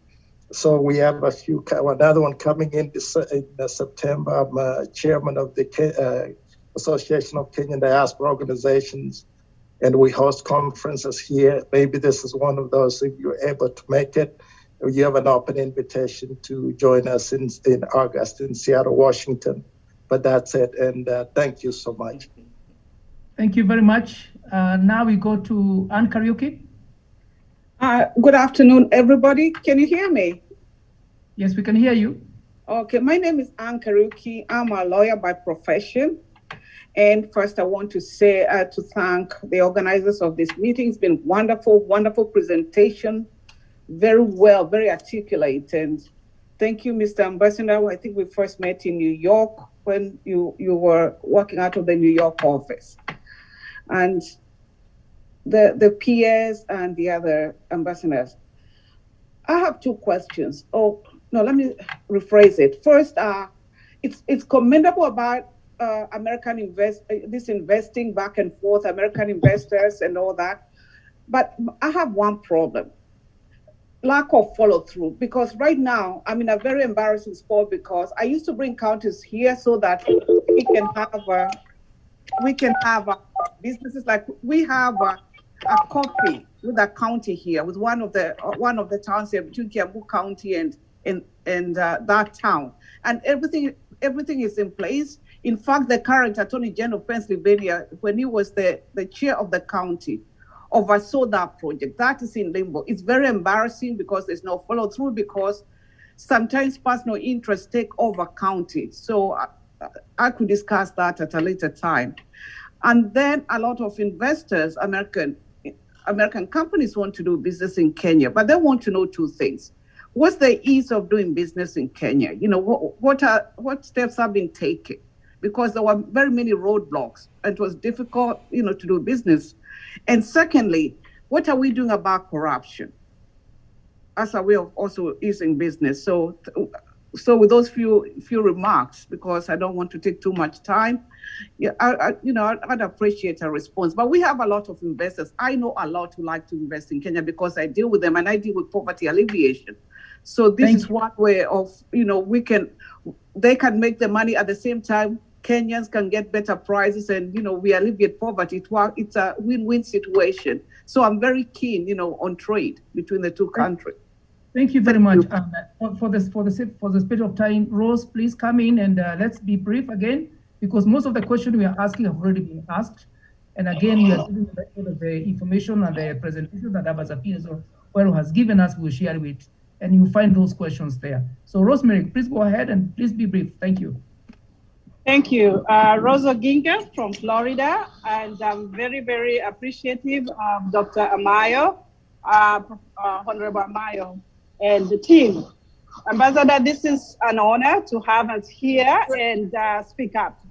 So we have another one coming in September. I'm chairman of the Association of Kenyan Diaspora Organizations, and we host conferences here. Maybe this is one of those, if you're able to make it, you have an open invitation to join us in August in Seattle, Washington. But that's it, and thank you so much. Thank you very much. Now we go to Karuki. Good afternoon, everybody. Can you hear me? Yes, we can hear you. Okay, my name is Karuki. I'm a lawyer by profession. And first, I want to say to thank the organizers of this meeting. It's been wonderful, wonderful presentation. Very well, very articulate. And thank you, Mr. Ambassador. I think we first met in New York when you were working out of the New York office. And the peers and the other ambassadors. I have two questions. Oh, no, let me rephrase it. First, it's commendable about American this investing back and forth, American investors and all that. But I have one problem, lack of follow through, because right now I'm in a very embarrassing spot because I used to bring counties here so that we can have businesses like we have a coffee with a county here with one of the towns here between Kiambu County and that town, and everything is in place. In fact, the current Attorney General of Pennsylvania, when he was the chair of the county, oversaw that project. That is in limbo. It's very embarrassing because there's no follow through because sometimes personal interests take over county. So I could discuss that at a later time. And then a lot of investors, American companies want to do business in Kenya, but they want to know two things. What's the ease of doing business in Kenya? What steps have been taken? Because there were very many roadblocks and it was difficult, to do business. And secondly, what are we doing about corruption as a way of also easing business? So with those few remarks, because I don't want to take too much time, I'd appreciate a response. But we have a lot of investors. I know a lot who like to invest in Kenya because I deal with them and I deal with poverty alleviation. So this is one way of, they can make the money at the same time. Kenyans can get better prices and, we alleviate poverty. It's a win-win situation. So I'm very keen, on trade between the two countries. Thank you very much. For the spirit of time, Rose, please come in and let's be brief again, because most of the questions we are asking have already been asked. And again, we are giving the record of the information and the presentation that Ambassador Wero has given us. We'll share it, and you'll find those questions there. So Rosemary, please go ahead and please be brief. Thank you. Thank you. Rosa Ginga from Florida, and I'm very, very appreciative of Dr. Amayo, Honorable Amayo, and the team. Ambassador, this is an honor to have us here and speak up.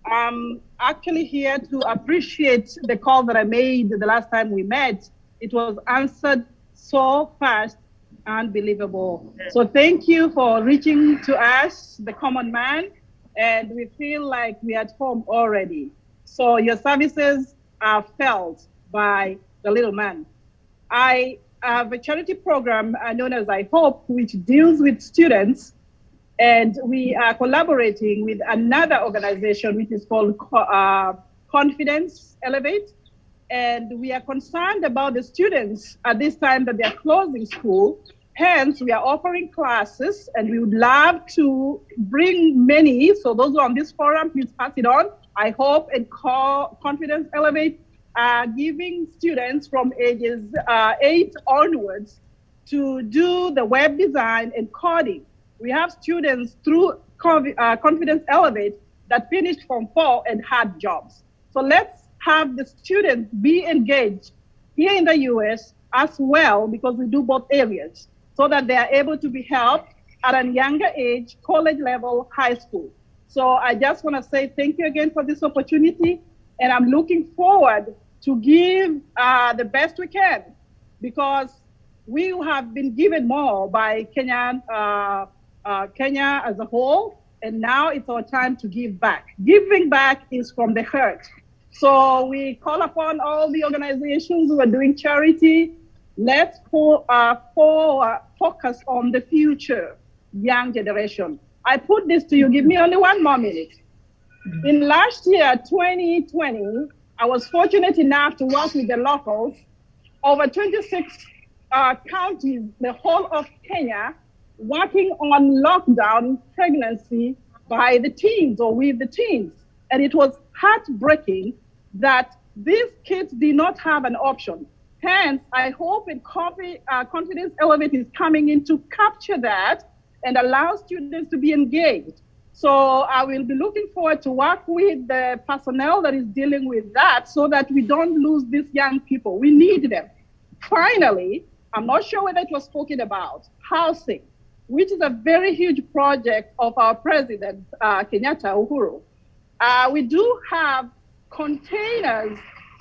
I'm actually here to appreciate the call that I made the last time we met. It was answered so fast, unbelievable. So thank you for reaching to us, the common man, and we feel like we're at home already. So your services are felt by the little man. I have a charity program known as I Hope, which deals with students, and we are collaborating with another organization which is called Confidence Elevate. And we are concerned about the students at this time that they are closing school. Hence, we are offering classes, and we would love to bring many. So those who are on this forum, please pass it on. I Hope and Confidence Elevate are giving students from ages 8 onwards to do the web design and coding. We have students through Confidence Elevate that finished Form 4 and had jobs. So let's have the students be engaged here in the US as well, because we do both areas, so that they are able to be helped at a younger age, college level, high school. So I just want to say thank you again for this opportunity, and I'm looking forward to give the best we can, because we have been given more by Kenya as a whole, and now it's our time to give back. Giving back is from the heart. So we call upon all the organizations who are doing charity. Let's focus on the future young generation. I put this to you, give me only 1 more minute. In last year, 2020, I was fortunate enough to work with the locals, over 26 counties, the whole of Kenya, working on lockdown pregnancy by the teens or with the teens. And it was heartbreaking that these kids did not have an option. Hence, I hope Confidence Elevate is coming in to capture that and allow students to be engaged. So I will be looking forward to work with the personnel that is dealing with that, so that we don't lose these young people. We need them. Finally, I'm not sure whether it was spoken about, housing, which is a very huge project of our president, Kenyatta Uhuru. We do have containers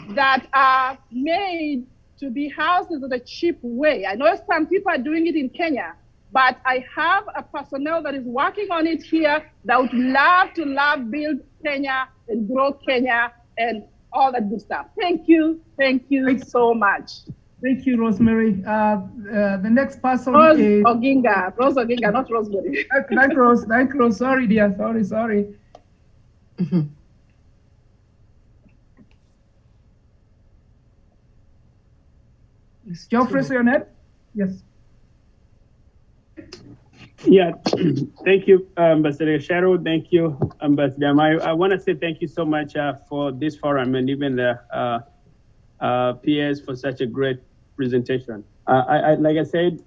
that are made to be houses in a cheap way. I know some people are doing it in Kenya, but I have a personnel that is working on it here that would love to build Kenya and grow Kenya and all that good stuff. Thank you so much. Thank you, Rosemary. The next person Rose is Oginga, not Rosemary. Thank Rose. Sorry, dear. Sorry. Geoffrey Sionet? Yes. Yeah, thank you, Ambassador Sharon. Thank you, Ambassador Amayo. I want to say thank you so much for this forum, and even the PS for such a great presentation. Like I said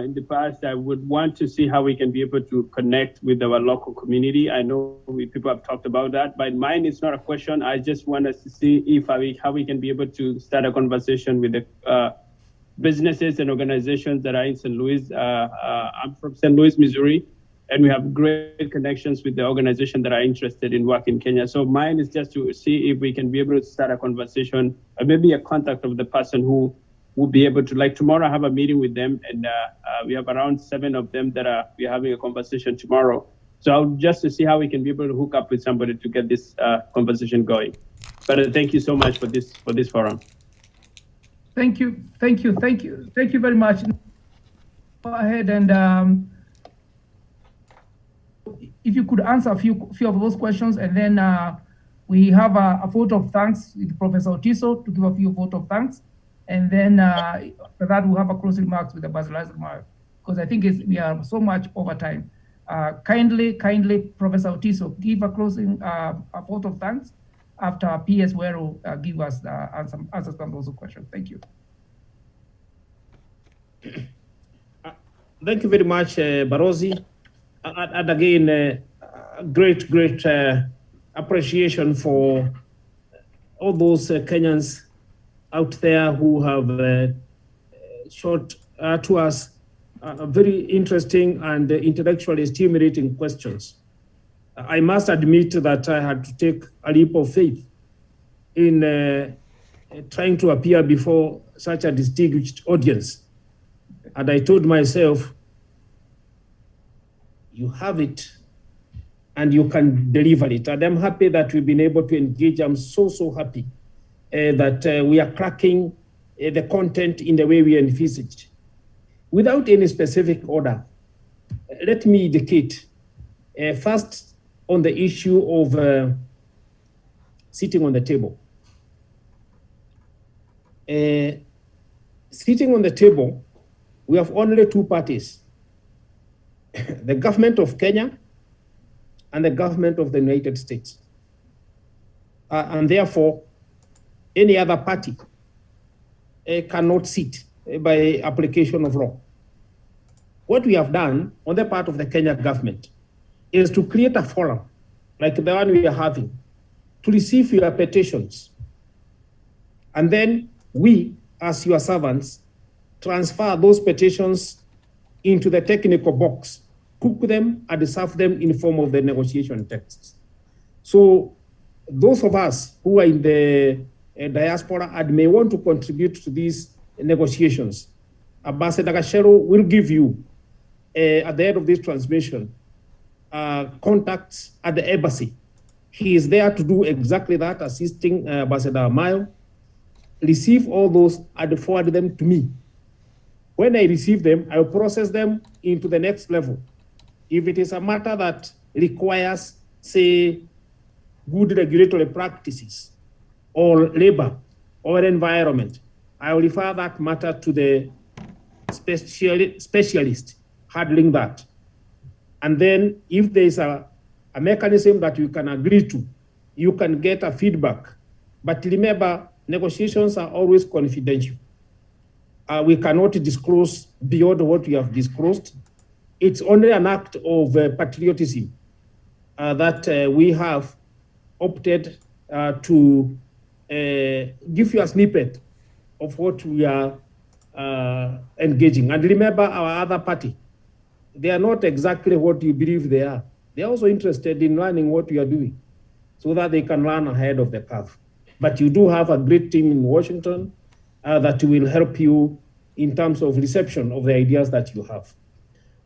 in the past, I would want to see how we can be able to connect with our local community. I know people have talked about that, but mine is not a question. I just want us to see how we can be able to start a conversation with the businesses and organizations that are in St. Louis. I'm from St. Louis, Missouri, and we have great connections with the organizations that are interested in work in Kenya. So mine is just to see if we can be able to start a conversation, or maybe a contact of the person who will be able to, like tomorrow, I have a meeting with them, and we have around 7 of them that we're having a conversation tomorrow. So just to see how we can be able to hook up with somebody to get this conversation going. But thank you so much for this forum. Thank you very much. Go ahead and if you could answer a few of those questions, and then we have a vote of thanks with Professor Otiso to give a few vote of thanks, And then after that, we'll have a closing remarks with Ambassador Mayo, because I think we are so much over time. Kindly, Professor Otiso, give a closing a vote of thanks after PS Weru give us answers to those questions. Thank you. Thank you very much, Barozi. And again, great appreciation for all those Kenyans out there who have showed to us very interesting and intellectually stimulating questions. I must admit that I had to take a leap of faith in trying to appear before such a distinguished audience. And I told myself, you have it and you can deliver it. And I'm happy that we've been able to engage. I'm so happy that we are cracking the content in the way we envisaged. Without any specific order, let me indicate first on the issue of sitting on the table. Sitting on the table, we have only two parties, the government of Kenya and the government of the United States. And therefore, any other party cannot sit by application of law. What we have done on the part of the Kenya government is to create a forum like the one we are having to receive your petitions. And then we, as your servants, transfer those petitions into the technical box, cook them and serve them in the form of the negotiation texts. So those of us who are in the diaspora and may want to contribute to these negotiations, Ambassador Gashero will give you, at the end of this transmission, contacts at the embassy. He is there to do exactly that, assisting Ambassador Mayo, receive all those and forward them to me. When I receive them, I will process them into the next level. If it is a matter that requires, say, good regulatory practices or labor or environment, I will refer that matter to the specialist handling that. And then if there is a mechanism that you can agree to, you can get a feedback. But remember, negotiations are always confidential. We cannot disclose beyond what we have disclosed. It's only an act of patriotism that we have opted to give you a snippet of what we are engaging. And remember, our other party, they are not exactly what you believe they are. They are also interested in learning what we are doing so that they can run ahead of the curve. But you do have a great team in Washington that will help you in terms of reception of the ideas that you have.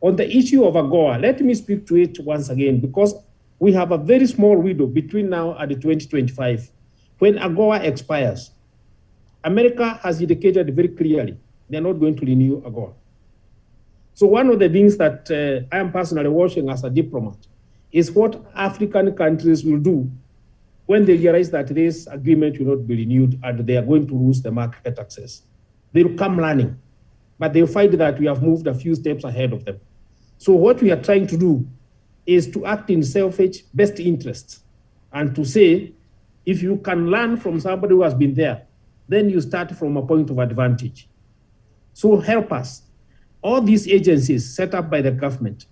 On the issue of AGOA, let me speak to it once again, because we have a very small window between now and 2025. When AGOA expires, America has indicated very clearly they're not going to renew AGOA. So one of the things that I am personally watching as a diplomat is what African countries will do when they realize that this agreement will not be renewed and they are going to lose the market access. They will come running, but they'll find that we have moved a few steps ahead of them. So what we are trying to do is to act in selfish best interests and to say, if you can learn from somebody who has been there, then you start from a point of advantage. So help us. All these agencies set up by the government,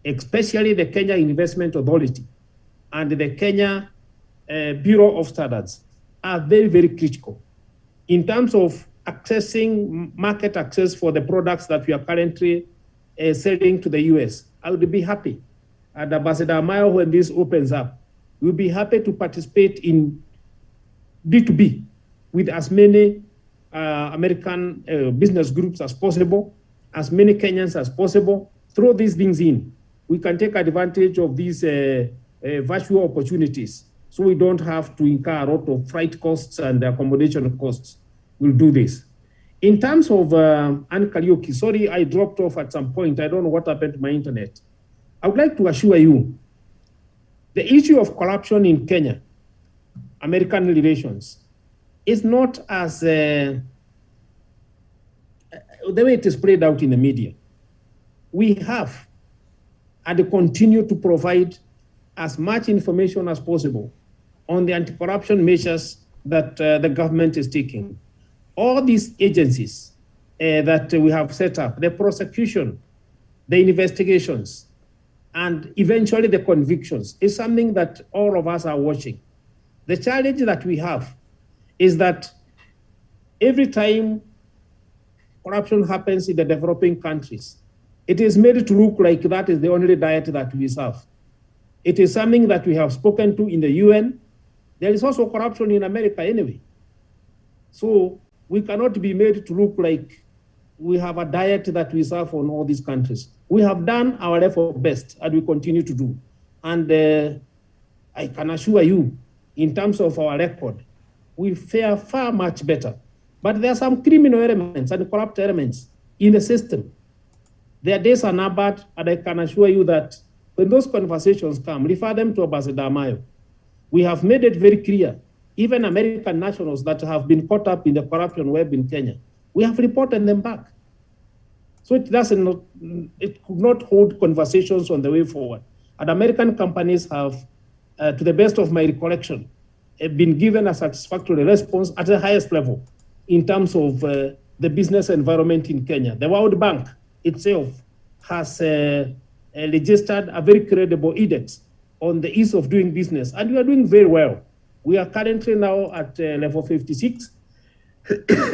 especially the Kenya Investment Authority and the Kenya Bureau of Standards, are very, very critical in terms of accessing market access for the products that we are currently selling to the US. I would be happy. And Ambassador Mayo, when this opens up, we'll be happy to participate in B2B with as many American business groups as possible, as many Kenyans as possible. Throw these things in. We can take advantage of these virtual opportunities so we don't have to incur a lot of freight costs and accommodation costs. We'll do this. In terms of Karuki, sorry, I dropped off at some point. I don't know what happened to my internet. I would like to assure you, the issue of corruption in Kenya, American relations, is not as the way it is played out in the media. We have and continue to provide as much information as possible on the anti-corruption measures that the government is taking. All these agencies that we have set up, the prosecution, the investigations, and eventually the convictions is something that all of us are watching. The challenge that we have is that every time corruption happens in the developing countries, it is made to look like that is the only diet that we serve. It is something that we have spoken to in the UN. There is also corruption in America anyway. So we cannot be made to look like we have a diet that we serve on all these countries. We have done our level best, and we continue to do. And I can assure you, in terms of our record, we fare far much better. But there are some criminal elements and corrupt elements in the system. Their days are numbered, and I can assure you that when those conversations come, refer them to Ambassador Amayo. We have made it very clear, even American nationals that have been caught up in the corruption web in Kenya, we have reported them back. So it could not hold conversations on the way forward. And American companies have, to the best of my recollection, been given a satisfactory response at the highest level in terms of the business environment in Kenya. The World Bank itself has registered a very credible index on the ease of doing business, and we are doing very well. We are currently now at level 56,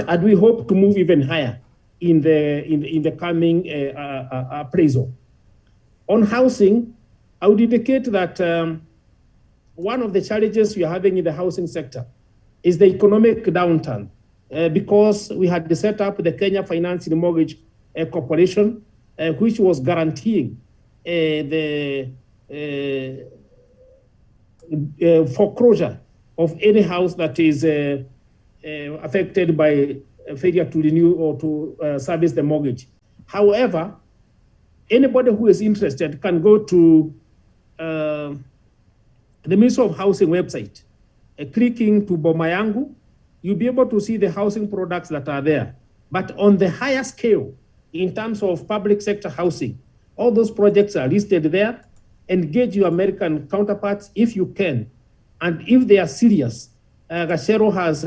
and we hope to move even higher in the coming appraisal. On housing, I would indicate that one of the challenges we are having in the housing sector is the economic downturn, because we had set up the Kenya Financing Mortgage Corporation, which was guaranteeing the foreclosure of any house that is affected by failure to renew or to service the mortgage. However, anybody who is interested can go to the Ministry of Housing website, clicking to Boma Yangu, you'll be able to see the housing products that are there. But on the higher scale, in terms of public sector housing, all those projects are listed there. Engage your American counterparts if you can. And if they are serious, Gachero has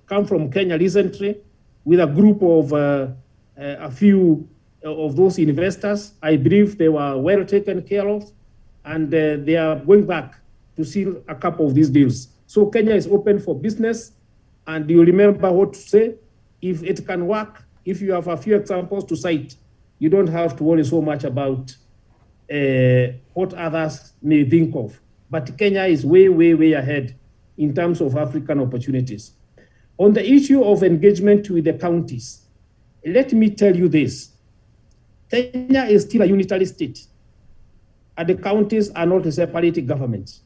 come from Kenya recently with a group of a few of those investors. I believe they were well taken care of, and they are going back to seal a couple of these deals. So Kenya is open for business, and you remember what to say. If it can work, if you have a few examples to cite, you don't have to worry so much about what others may think of. But Kenya is way, way, way ahead in terms of African opportunities. On the issue of engagement with the counties, let me tell you this. Kenya is still a unitary state, and the counties are not separate governments.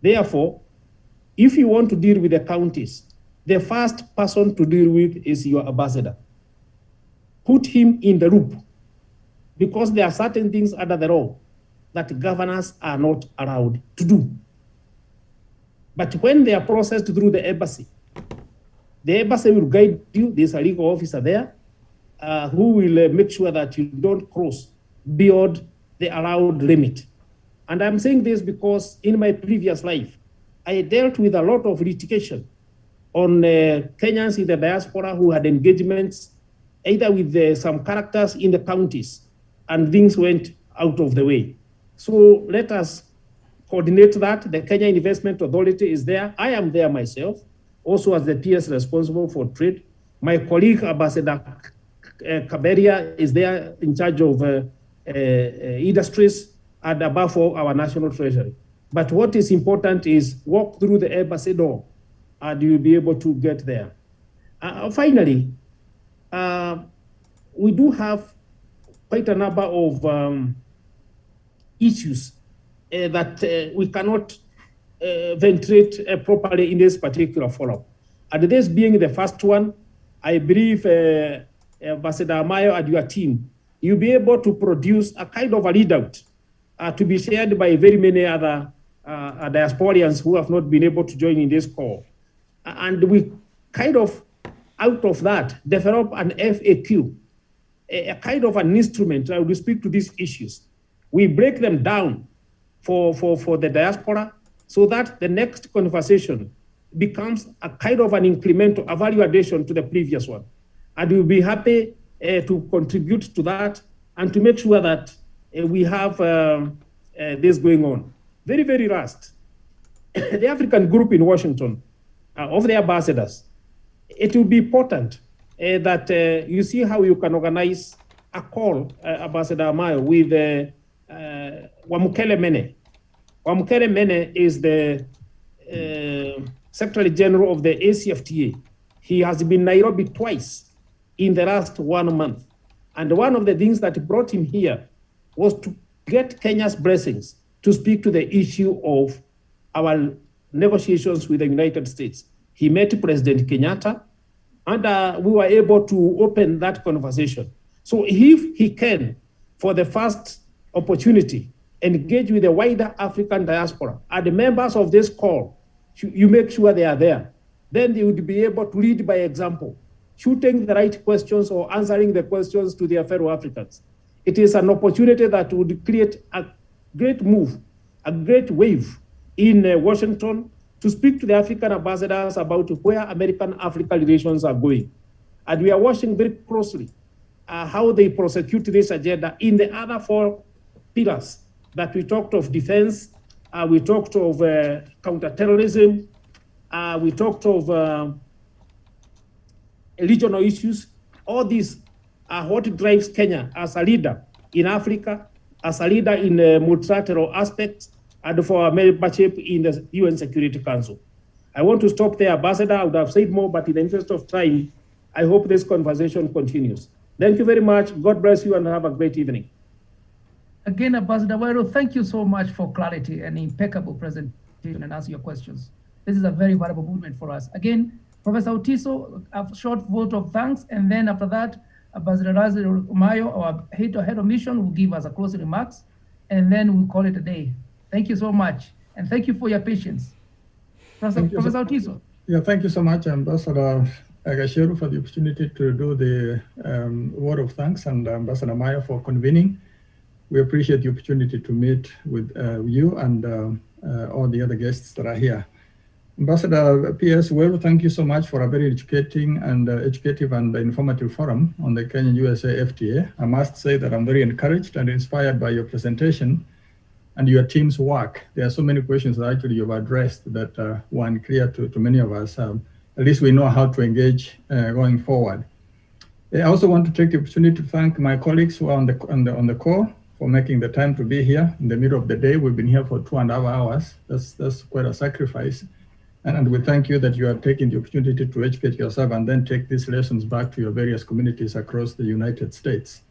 Therefore, if you want to deal with the counties, the first person to deal with is your ambassador. Put him in the loop, because there are certain things under the law that governors are not allowed to do. But when they are processed through the embassy will guide you. There's a legal officer there who will make sure that you don't cross beyond the allowed limit. And I'm saying this because in my previous life, I dealt with a lot of litigation on Kenyans in the diaspora who had engagements either with some characters in the counties, and things went out of the way. So let us coordinate that. The Kenya Investment Authority is there. I am there myself, also as the PS responsible for trade. My colleague, Ambassador Kaberia, is there in charge of industries, and above all, our national treasury. But what is important is walk through the embassy door, and you'll be able to get there. Finally, we do have quite a number of issues that we cannot ventilate properly in this particular forum. And this being the first one, I believe Ambassador Amayo and your team, you'll be able to produce a kind of a readout to be shared by very many other diasporians who have not been able to join in this call. And we kind of out of that, develop an FAQ, a kind of an instrument that will speak to these issues. We break them down for the diaspora so that the next conversation becomes a kind of an incremental, a value addition to the previous one. And we'll be happy to contribute to that and to make sure that we have this going on. Very, very last, the African group in Washington, of the ambassadors, it will be important that you see how you can organize a call, Ambassador Amayo, with Wamukele Mene. Wamukele Mene is the Secretary General of the ACFTA. He has been Nairobi twice in the last 1 month. And one of the things that brought him here was to get Kenya's blessings to speak to the issue of our negotiations with the United States. He met President Kenyatta, and we were able to open that conversation. So if he can, for the first opportunity, engage with the wider African diaspora, and the members of this call, you make sure they are there, then they would be able to lead by example, shooting the right questions or answering the questions to their fellow Africans. It is an opportunity that would create a great move, a great wave in Washington to speak to the African ambassadors about where American-Africa relations are going. And we are watching very closely how they prosecute this agenda in the other 4 pillars that we talked of: defense, we talked of counterterrorism, we talked of regional issues. All these are what drives Kenya as a leader in Africa, as a leader in multilateral aspects, and for our membership in the UN Security Council. I want to stop there, Ambassador. I would have said more, but in the interest of time, I hope this conversation continues. Thank you very much. God bless you and have a great evening. Again, Ambassador Wairo, thank you so much for clarity and impeccable presentation and answer your questions. This is a very valuable movement for us. Again, Professor Otiso, a short vote of thanks, and then after that, Ambassador Amayo, our head of mission, will give us a closing remarks, and then we'll call it a day. Thank you so much, and thank you for your patience. Professor Otiso. Yeah, thank you so much, Ambassador Gacheru, for the opportunity to do the word of thanks, and Ambassador Amayo for convening. We appreciate the opportunity to meet with you and all the other guests that are here. Ambassador P.S. Well, thank you so much for a very educative and informative forum on the Kenya-USA FTA. I must say that I'm very encouraged and inspired by your presentation and your team's work. There are so many questions that actually you've addressed that were unclear to many of us. At least we know how to engage going forward. I also want to take the opportunity to thank my colleagues who are on the call for making the time to be here in the middle of the day. We've been here for 2.5 hours. That's quite a sacrifice. And we thank you that you are taking the opportunity to educate yourself and then take these lessons back to your various communities across the United States.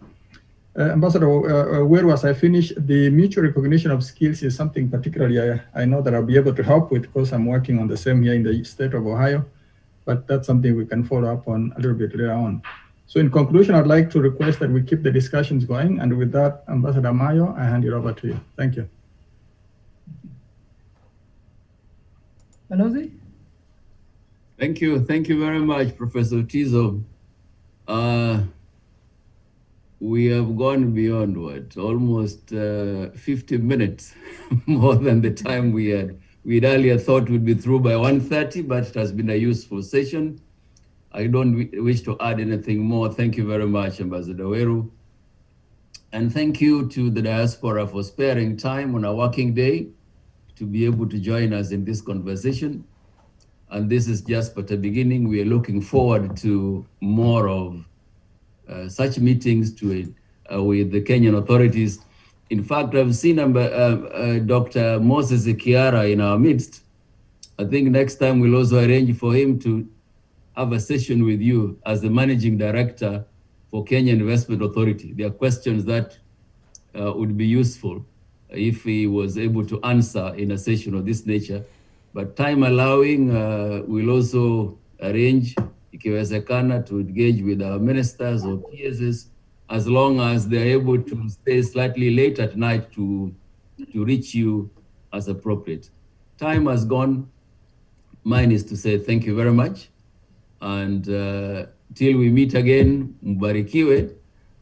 Ambassador, where was I finished? The mutual recognition of skills is something particularly I know that I'll be able to help with because I'm working on the same here in the state of Ohio, but that's something we can follow up on a little bit later on. So in conclusion, I'd like to request that we keep the discussions going. And with that, Ambassador Amayo, I hand it over to you. Thank you. Balozi? Thank you very much, Professor Tizo. We have gone beyond what, almost 50 minutes more than the time we'd earlier thought we'd be through by 1:30, but it has been a useful session. I don't wish to add anything more. Thank you very much, Ambassador Weru. And thank you to the diaspora for sparing time on a working day to be able to join us in this conversation. And this is just but a beginning. We are looking forward to more of such meetings with the Kenyan authorities. In fact, I've seen Dr. Moses Kiara in our midst. I think next time we'll also arrange for him to have a session with you as the managing director for Kenya Investment Authority. There are questions that would be useful if he was able to answer in a session of this nature. But time allowing, we'll also arrange, ikiwezekana, to engage with our ministers or PSs as long as they're able to stay slightly late at night to reach you as appropriate. Time has gone. Mine is to say thank you very much. And till we meet again, Mbarikiwe.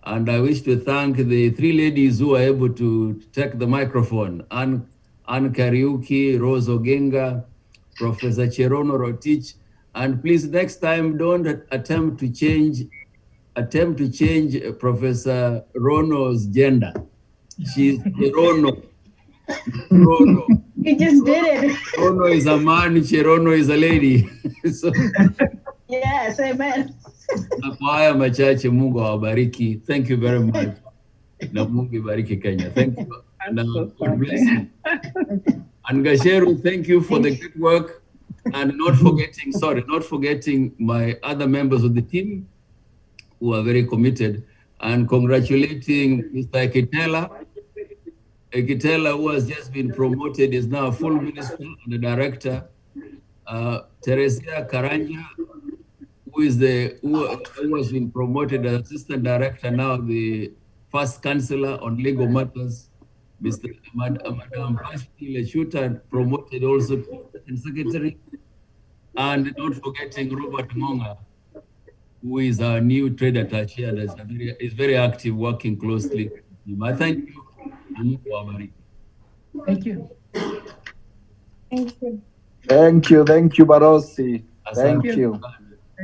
And I wish to thank the three ladies who are able to take the microphone. Anne Karuki, Rose Ogenga, Professor Cherono Rotich. And please, next time, don't attempt to change Professor Rono's gender. She's Cherono. Rono. He just did it. Rono is a man, Cherono is a lady. So, yes, amen. kwa haya machache, Mungu awabariki. Thank you very much. Na Mungu ibariki Kenya. Thank you. And God bless you. And Gasheru, thank you for the good work. And not forgetting my other members of the team who are very committed. And congratulating Mr. Ekitela, who has just been promoted, is now a full minister and a director. Teresia Karanja, who has been promoted as assistant director, now the first counselor on legal matters. Madam Pasti Leshuta, promoted also to secretary. And not forgetting Robert Monga, who is our new trade attaché and is very active, working closely with him. I thank you. Thank you. Thank you, Barosi. Thank you.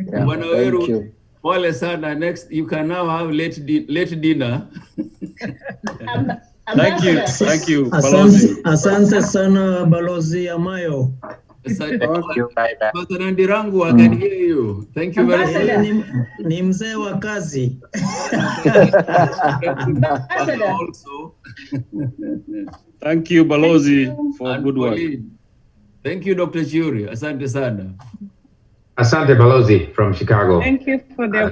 Yeah, thank you. Pole sana. Next, you can now have late dinner. Thank you, Balozi. Asante sana, Balozi Amayo. Thank you. Pastor Nandirangu, I can hear you. Thank you very much. Ni mzee wa kazi. Also. Thank you, Balozi, for good work. Thank you, Dr. Churi. Asante sana. Asante Balozi from Chicago. Thank you for the